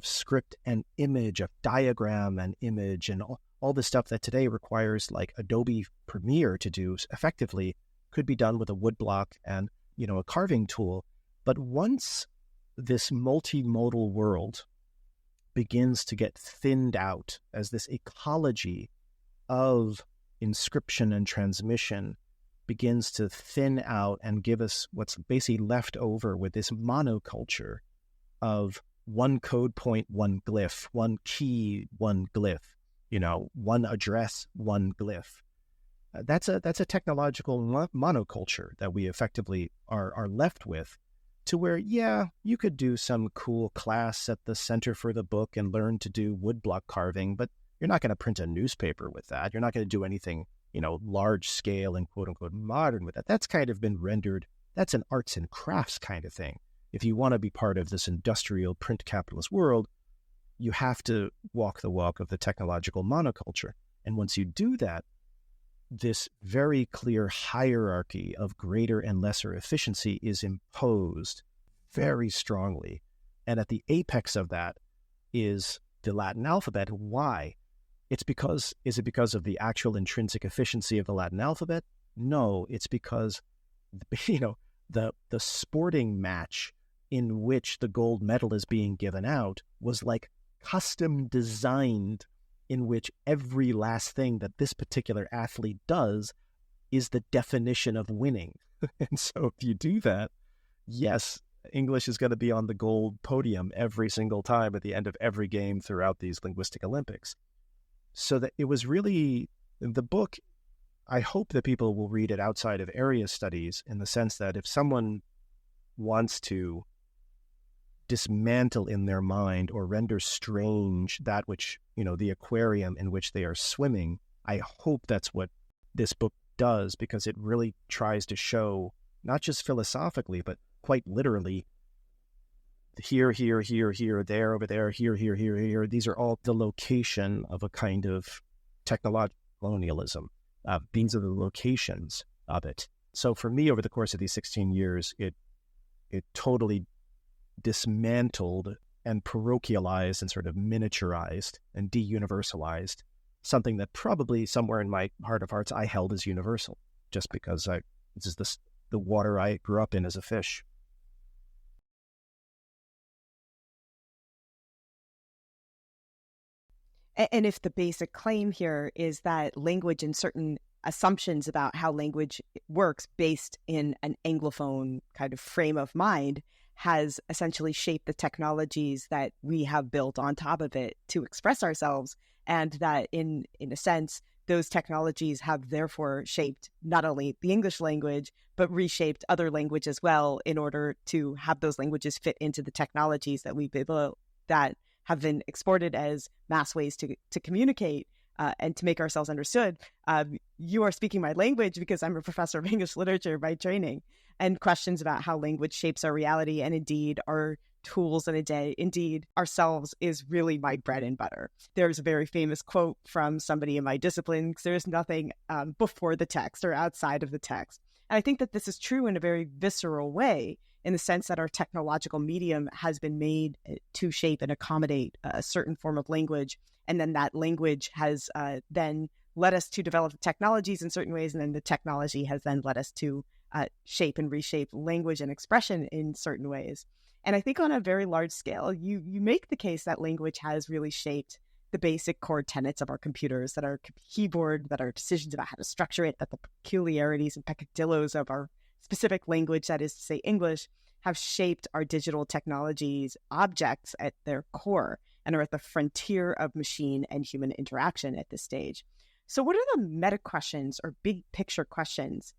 script and image, of diagram and image, and all the stuff that today requires like Adobe Premiere to do effectively could be done with a woodblock and, a carving tool. But once this multimodal world begins to get thinned out as this ecology of inscription and transmission begins to thin out and give us what's basically left over with this monoculture of one code point, one glyph, one key, one glyph, one address, one glyph. That's a technological monoculture that we effectively are left with, to where, you could do some cool class at the Center for the Book and learn to do woodblock carving, but you're not going to print a newspaper with that. You're not going to do anything, large scale and quote unquote modern with that. That's kind of been rendered. That's an arts and crafts kind of thing. If you want to be part of this industrial print capitalist world, you have to walk the walk of the technological monoculture. And once you do that, this very clear hierarchy of greater and lesser efficiency is imposed very strongly. And at the apex of that is the Latin alphabet. Why? Is it because of the actual intrinsic efficiency of the Latin alphabet? No, it's because, the sporting match in which the gold medal is being given out was like custom designed, in which every last thing that this particular athlete does is the definition of winning. And so if you do that, yes, English is going to be on the gold podium every single time at the end of every game throughout these linguistic Olympics. So that it was really, the book, I hope that people will read it outside of area studies, in the sense that if someone wants to dismantle in their mind or render strange that which, the aquarium in which they are swimming, I hope that's what this book does, because it really tries to show, not just philosophically, but quite literally, here, there, over there, here. These are all the location of a kind of technological colonialism. These are the locations of it. So for me, over the course of these 16 years, it totally dismantled and parochialized and sort of miniaturized and de-universalized something that probably somewhere in my heart of hearts I held as universal, just because this is the water I grew up in as a fish. And if the basic claim here is that language and certain assumptions about how language works based in an Anglophone kind of frame of mind has essentially shaped the technologies that we have built on top of it to express ourselves, and that in a sense, those technologies have therefore shaped not only the English language, but reshaped other language as well, in order to have those languages fit into the technologies that we've built that have been exported as mass ways to communicate and to make ourselves understood. You are speaking my language because I'm a professor of English literature by training, and questions about how language shapes our reality and indeed our tools in a day, indeed ourselves, is really my bread and butter. There's a very famous quote from somebody in my discipline: there's nothing before the text or outside of the text. And I think that this is true in a very visceral way, in the sense that our technological medium has been made to shape and accommodate a certain form of language. And then that language has then led us to develop technologies in certain ways. And then the technology has then led us to shape and reshape language and expression in certain ways. And I think on a very large scale, you make the case that language has really shaped the basic core tenets of our computers, that our keyboard, that our decisions about how to structure it, that the peculiarities and peccadillos of our specific language, that is to say English, have shaped our digital technologies objects at their core and are at the frontier of machine and human interaction at this stage. So what are the meta questions or big picture questions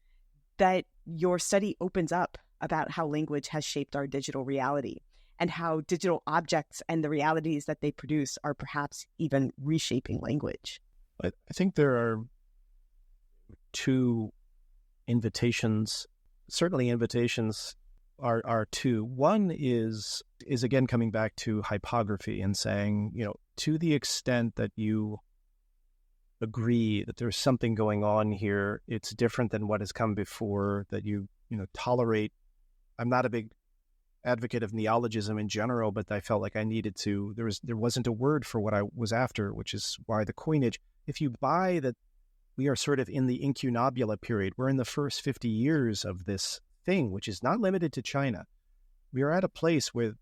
that your study opens up about how language has shaped our digital reality and how digital objects and the realities that they produce are perhaps even reshaping language? I think there are two invitations. Certainly invitations are two. One is again coming back to hypography and saying, to the extent that you agree that there's something going on here, it's different than what has come before, that you tolerate. I'm not a big advocate of neologism in general, but I felt like I needed to. There wasn't a word for what I was after, which is why the coinage. If you buy that we are sort of in the incunabula period, we're in the first 50 years of this thing, which is not limited to China. We are at a place where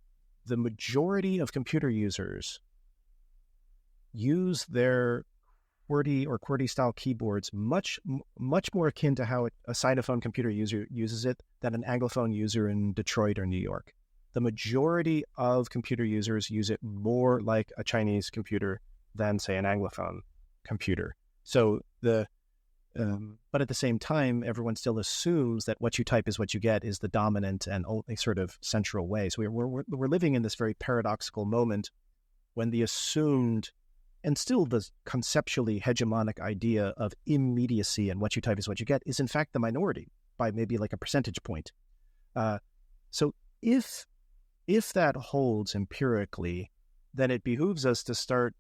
the majority of computer users use their QWERTY or QWERTY-style keyboards much more akin to how a Sinophone computer user uses it than an Anglophone user in Detroit or New York. The majority of computer users use it more like a Chinese computer than, say, an Anglophone computer. So but at the same time, everyone still assumes that what you type is what you get is the dominant and only sort of central way. So we're living in this very paradoxical moment when the assumed and still the conceptually hegemonic idea of immediacy and what you type is what you get is in fact the minority by maybe like a percentage point. So if that holds empirically, then it behooves us to start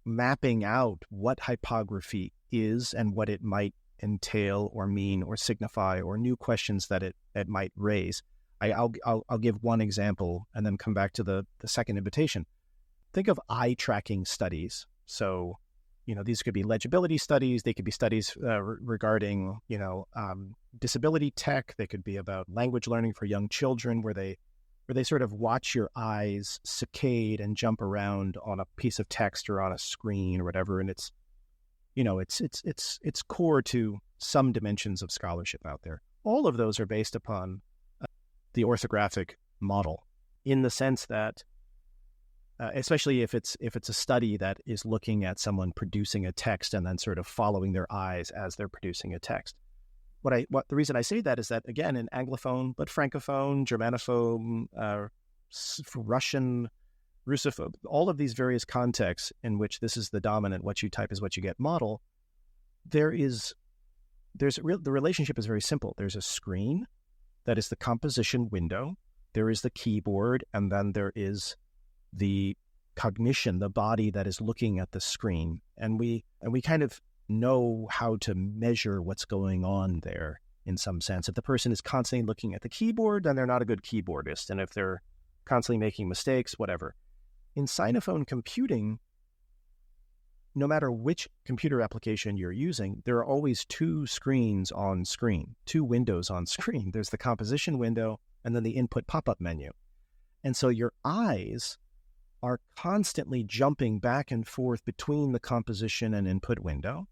mapping out what hypography is and what it might entail or mean or signify, or new questions that it might raise. I'll give one example and then come back to the second invitation. Think of eye tracking studies. So, these could be legibility studies. They could be studies regarding, disability tech. They could be about language learning for young children, where they sort of watch your eyes saccade and jump around on a piece of text or on a screen or whatever. And it's core to some dimensions of scholarship out there. All of those are based upon the orthographic model, in the sense that, especially if it's a study that is looking at someone producing a text and then sort of following their eyes as they're producing a text. The reason I say that is that, again, in Anglophone, but Francophone, Germanophone, Russian, Russophone, all of these various contexts in which this is the dominant, what you type is what you get model, the relationship is very simple. There's a screen that is the composition window, there is the keyboard, and then there is the cognition, the body that is looking at the screen. And we kind of know how to measure what's going on there in some sense. If the person is constantly looking at the keyboard, then they're not a good keyboardist. And if they're constantly making mistakes, whatever. In Sinophone computing, no matter which computer application you're using, there are always two screens on screen, two windows on screen. There's the composition window and then the input pop-up menu. And so your eyes are constantly jumping back and forth between the composition and input window.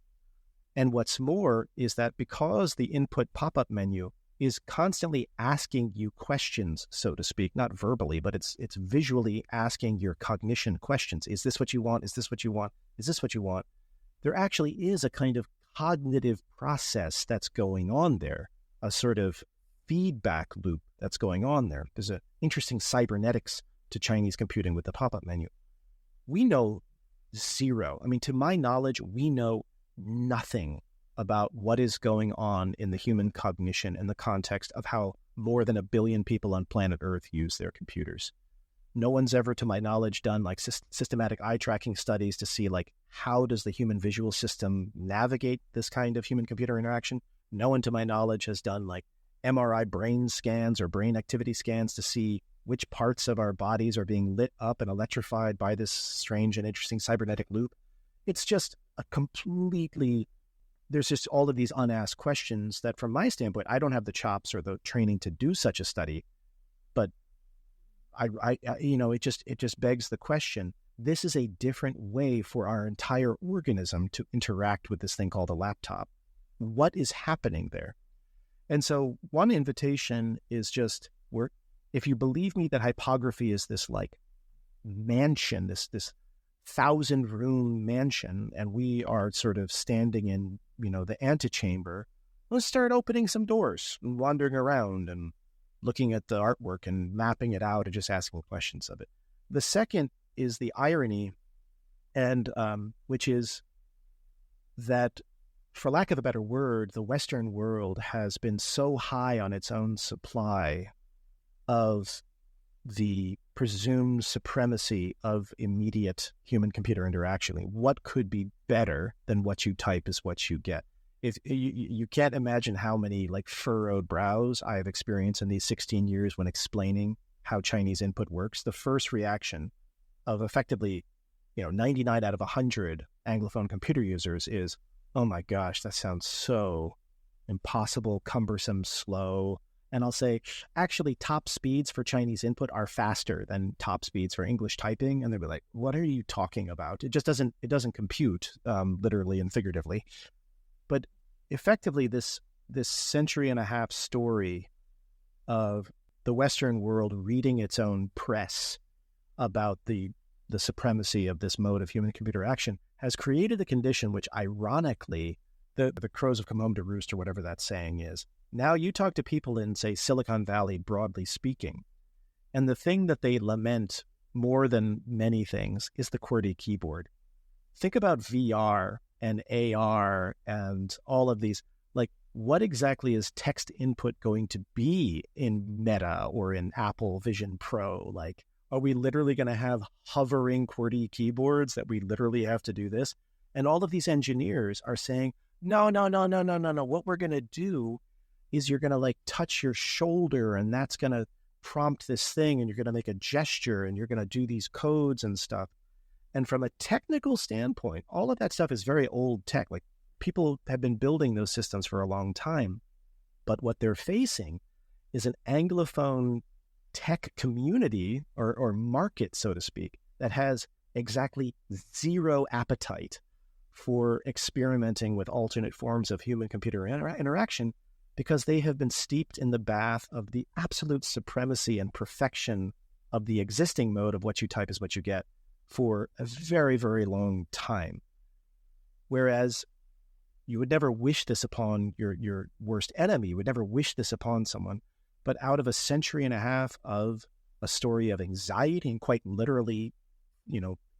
And what's more is that because the input pop-up menu is constantly asking you questions, so to speak, not verbally, but it's visually asking your cognition questions. Is this what you want? Is this what you want? Is this what you want? There actually is a kind of cognitive process that's going on there, a sort of feedback loop that's going on there. There's an interesting cybernetics to Chinese computing with the pop-up menu. We know zero. I mean, to my knowledge, we know nothing about what is going on in the human cognition in the context of how more than 1 billion people on planet Earth use their computers. No one's ever, to my knowledge, done like systematic eye tracking studies to see like how does the human visual system navigate this kind of human-computer interaction. No one, to my knowledge, has done like MRI brain scans or brain activity scans to see which parts of our bodies are being lit up and electrified by this strange and interesting cybernetic loop. It's just a completely, there's just all of these unasked questions that from my standpoint, I don't have the chops or the training to do such a study, but it just begs the question. This is a different way for our entire organism to interact with this thing called a laptop. What is happening there? And so one invitation is just, if you believe me that hypography is this like mansion, this 1,000-room mansion, and we are sort of standing in, the antechamber, let's start opening some doors and wandering around and looking at the artwork and mapping it out and just asking questions of it. The second is the irony, and which is that, for lack of a better word, the Western world has been so high on its own supply of the presumed supremacy of immediate human-computer interaction. What could be better than what you type is what you get? If you can't imagine how many like furrowed brows I've experienced in these 16 years when explaining how Chinese input works. The first reaction of effectively, 99 out of 100 Anglophone computer users is, oh my gosh, that sounds so impossible, cumbersome, slow. And I'll say, actually, top speeds for Chinese input are faster than top speeds for English typing. And they'll be like, what are you talking about? It just doesn't compute literally and figuratively. But effectively, this century and a half story of the Western world reading its own press about the supremacy of this mode of human-computer action has created a condition which, ironically, the crows have come home to roost, or whatever that saying is. Now you talk to people in, say, Silicon Valley, broadly speaking, and the thing that they lament more than many things is the QWERTY keyboard. Think about VR and AR and all of these. Like, what exactly is text input going to be in Meta or in Apple Vision Pro? Like, are we literally going to have hovering QWERTY keyboards that we literally have to do this? And all of these engineers are saying, no. What we're going to do is you're going to like touch your shoulder, and that's going to prompt this thing, and you're going to make a gesture, and you're going to do these codes and stuff. And from a technical standpoint, all of that stuff is very old tech. Like, people have been building those systems for a long time. But what they're facing is an Anglophone tech community or market, so to speak, that has exactly zero appetite for experimenting with alternate forms of human-computer interaction, because they have been steeped in the bath of the absolute supremacy and perfection of the existing mode of what you type is what you get for a very, very long time. Whereas you would never wish this upon your worst enemy. You would never wish this upon someone. But out of a century and a half of a story of anxiety and quite literally,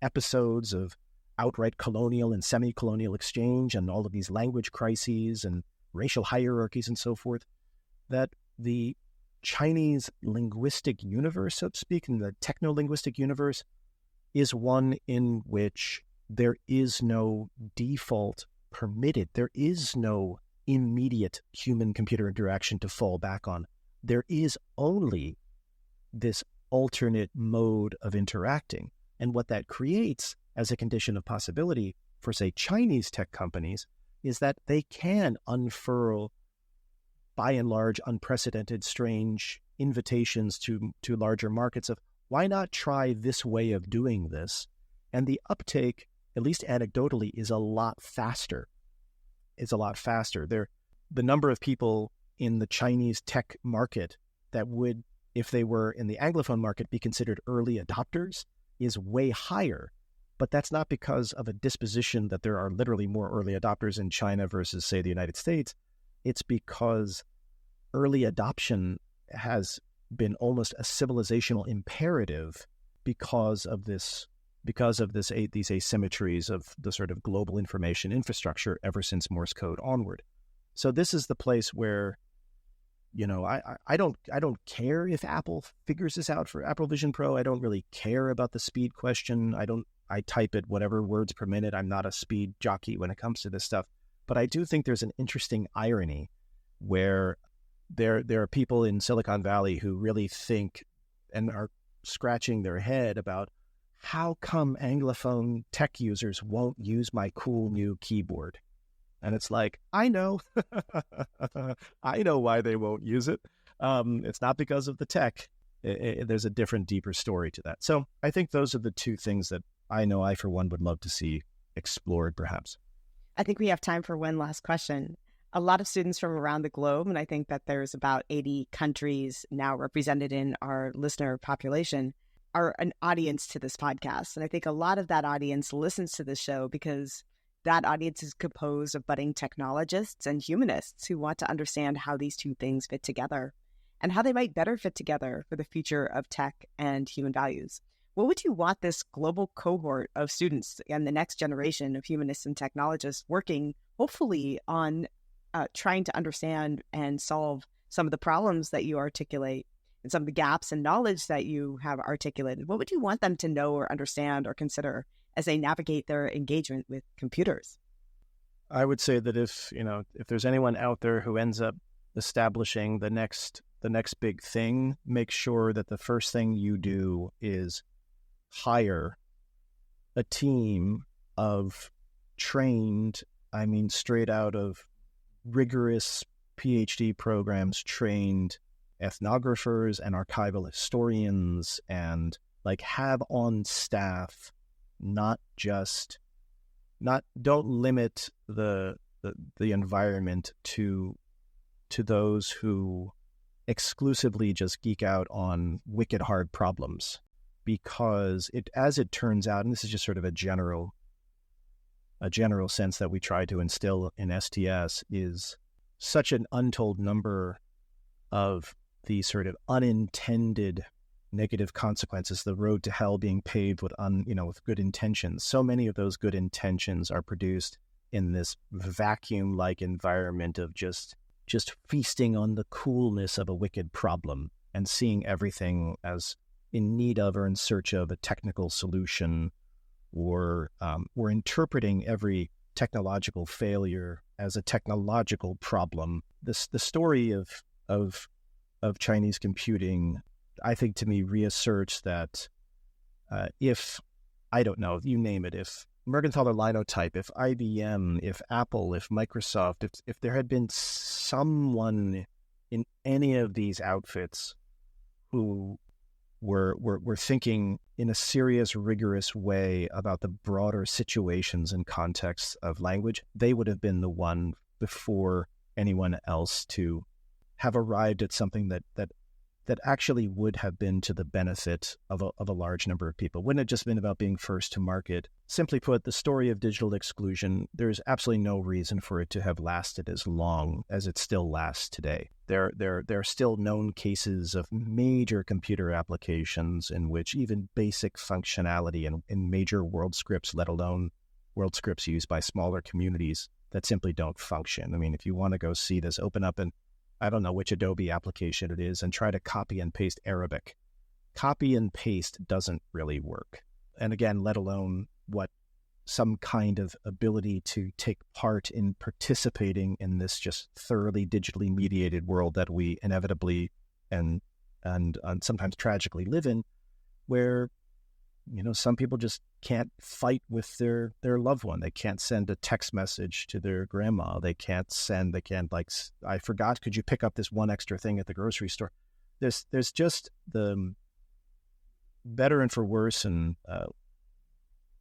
episodes of outright colonial and semi-colonial exchange and all of these language crises and racial hierarchies and so forth, that the Chinese linguistic universe, so to speak, and the techno-linguistic universe is one in which there is no default permitted. There is no immediate human-computer interaction to fall back on. There is only this alternate mode of interacting. And what that creates as a condition of possibility for, say, Chinese tech companies is that they can unfurl, by and large, unprecedented, strange invitations to larger markets of, why not try this way of doing this? And the uptake, at least anecdotally, is a lot faster. It's a lot faster. The number of people in the Chinese tech market that would, if they were in the Anglophone market, be considered early adopters is way higher. But that's not because of a disposition that there are literally more early adopters in China versus, say, the United States. It's because early adoption has been almost a civilizational imperative because of these asymmetries of the sort of global information infrastructure ever since Morse code onward. So this is the place where, I don't care if Apple figures this out for Apple Vision Pro. I don't really care about the speed question. I type at whatever words per minute. I'm not a speed jockey when it comes to this stuff. But I do think there's an interesting irony where there are people in Silicon Valley who really think and are scratching their head about how come Anglophone tech users won't use my cool new keyboard. And it's like, I know. I know why they won't use it. It's not because of the tech. There's a different, deeper story to that. So I think those are the two things that I know I, for one, would love to see explored, perhaps. I think we have time for one last question. A lot of students from around the globe, and I think that there's about 80 countries now represented in our listener population, are an audience to this podcast. And I think a lot of that audience listens to this show because that audience is composed of budding technologists and humanists who want to understand how these two things fit together and how they might better fit together for the future of tech and human values. What would you want this global cohort of students and the next generation of humanists and technologists working, hopefully, on trying to understand and solve some of the problems that you articulate and some of the gaps in knowledge that you have articulated? What would you want them to know or understand or consider as they navigate their engagement with computers? I would say that if there's anyone out there who ends up establishing the next big thing, make sure that the first thing you do is hire a team of trained, straight out of rigorous PhD programs, trained ethnographers and archival historians, and have on staff don't limit the environment to those who exclusively just geek out on wicked hard problems, because as it turns out, and this is just sort of a general sense that we try to instill in STS, is such an untold number of the sort of unintended negative consequences, the road to hell being paved with good intentions. So many of those good intentions are produced in this vacuum-like environment of just feasting on the coolness of a wicked problem and seeing everything as in need of or in search of a technical solution, or interpreting every technological failure as a technological problem. The story of Chinese computing, I think, to me, reasserts that if, I don't know, you name it, if Mergenthaler Linotype, if IBM, if Apple, if Microsoft, if there had been someone in any of these outfits who were thinking in a serious, rigorous way about the broader situations and contexts of language, they would have been the one before anyone else to have arrived at something that actually would have been to the benefit of a large number of people. Wouldn't have just been about being first to market. Simply put, the story of digital exclusion, there's absolutely no reason for it to have lasted as long as it still lasts today. There are still known cases of major computer applications in which even basic functionality in major world scripts, let alone world scripts used by smaller communities, that simply don't function. If you want to go see this, open up I don't know which Adobe application it is, and try to copy and paste Arabic. Copy and paste doesn't really work. And again, let alone what some kind of ability to take part in participating in this just thoroughly digitally mediated world that we inevitably and sometimes tragically live in, where some people just can't fight with their loved one. They can't send a text message to their grandma. They can't I forgot, could you pick up this one extra thing at the grocery store? There's just the better and for worse. And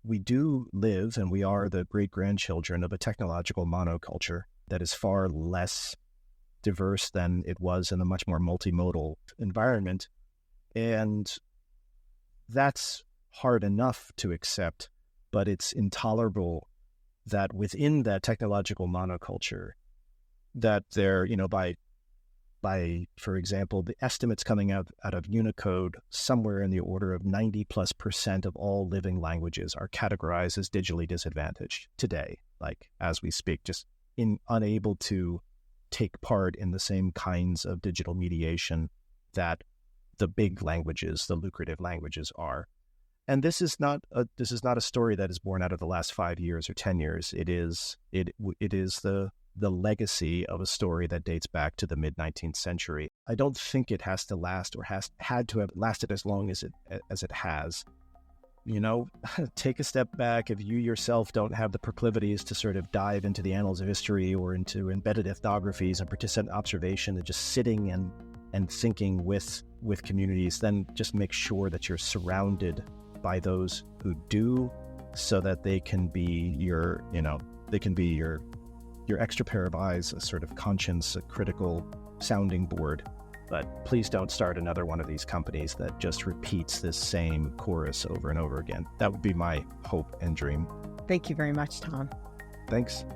we do live, and we are the great-grandchildren of a technological monoculture that is far less diverse than it was in a much more multimodal environment. And that's hard enough to accept, but it's intolerable that within that technological monoculture, that there, by for example, the estimates coming out of Unicode, somewhere in the order of 90+% of all living languages are categorized as digitally disadvantaged today, as we speak, just unable to take part in the same kinds of digital mediation that the big languages, the lucrative languages, are. And this is not a story that is born out of the last 5 years or 10 years. It is the the legacy of a story that dates back to the mid-19th century. I don't think it has to last or has had to have lasted as long as it has. You know, take a step back. If you yourself don't have the proclivities to sort of dive into the annals of history or into embedded ethnographies and participant observation and just sitting and thinking with communities, then just make sure that you're surrounded by those who do, so that they can be your extra pair of eyes, a sort of conscience, a critical sounding board. But please don't start another one of these companies that just repeats this same chorus over and over again. That would be my hope and dream. Thank you very much, Tom. Thanks.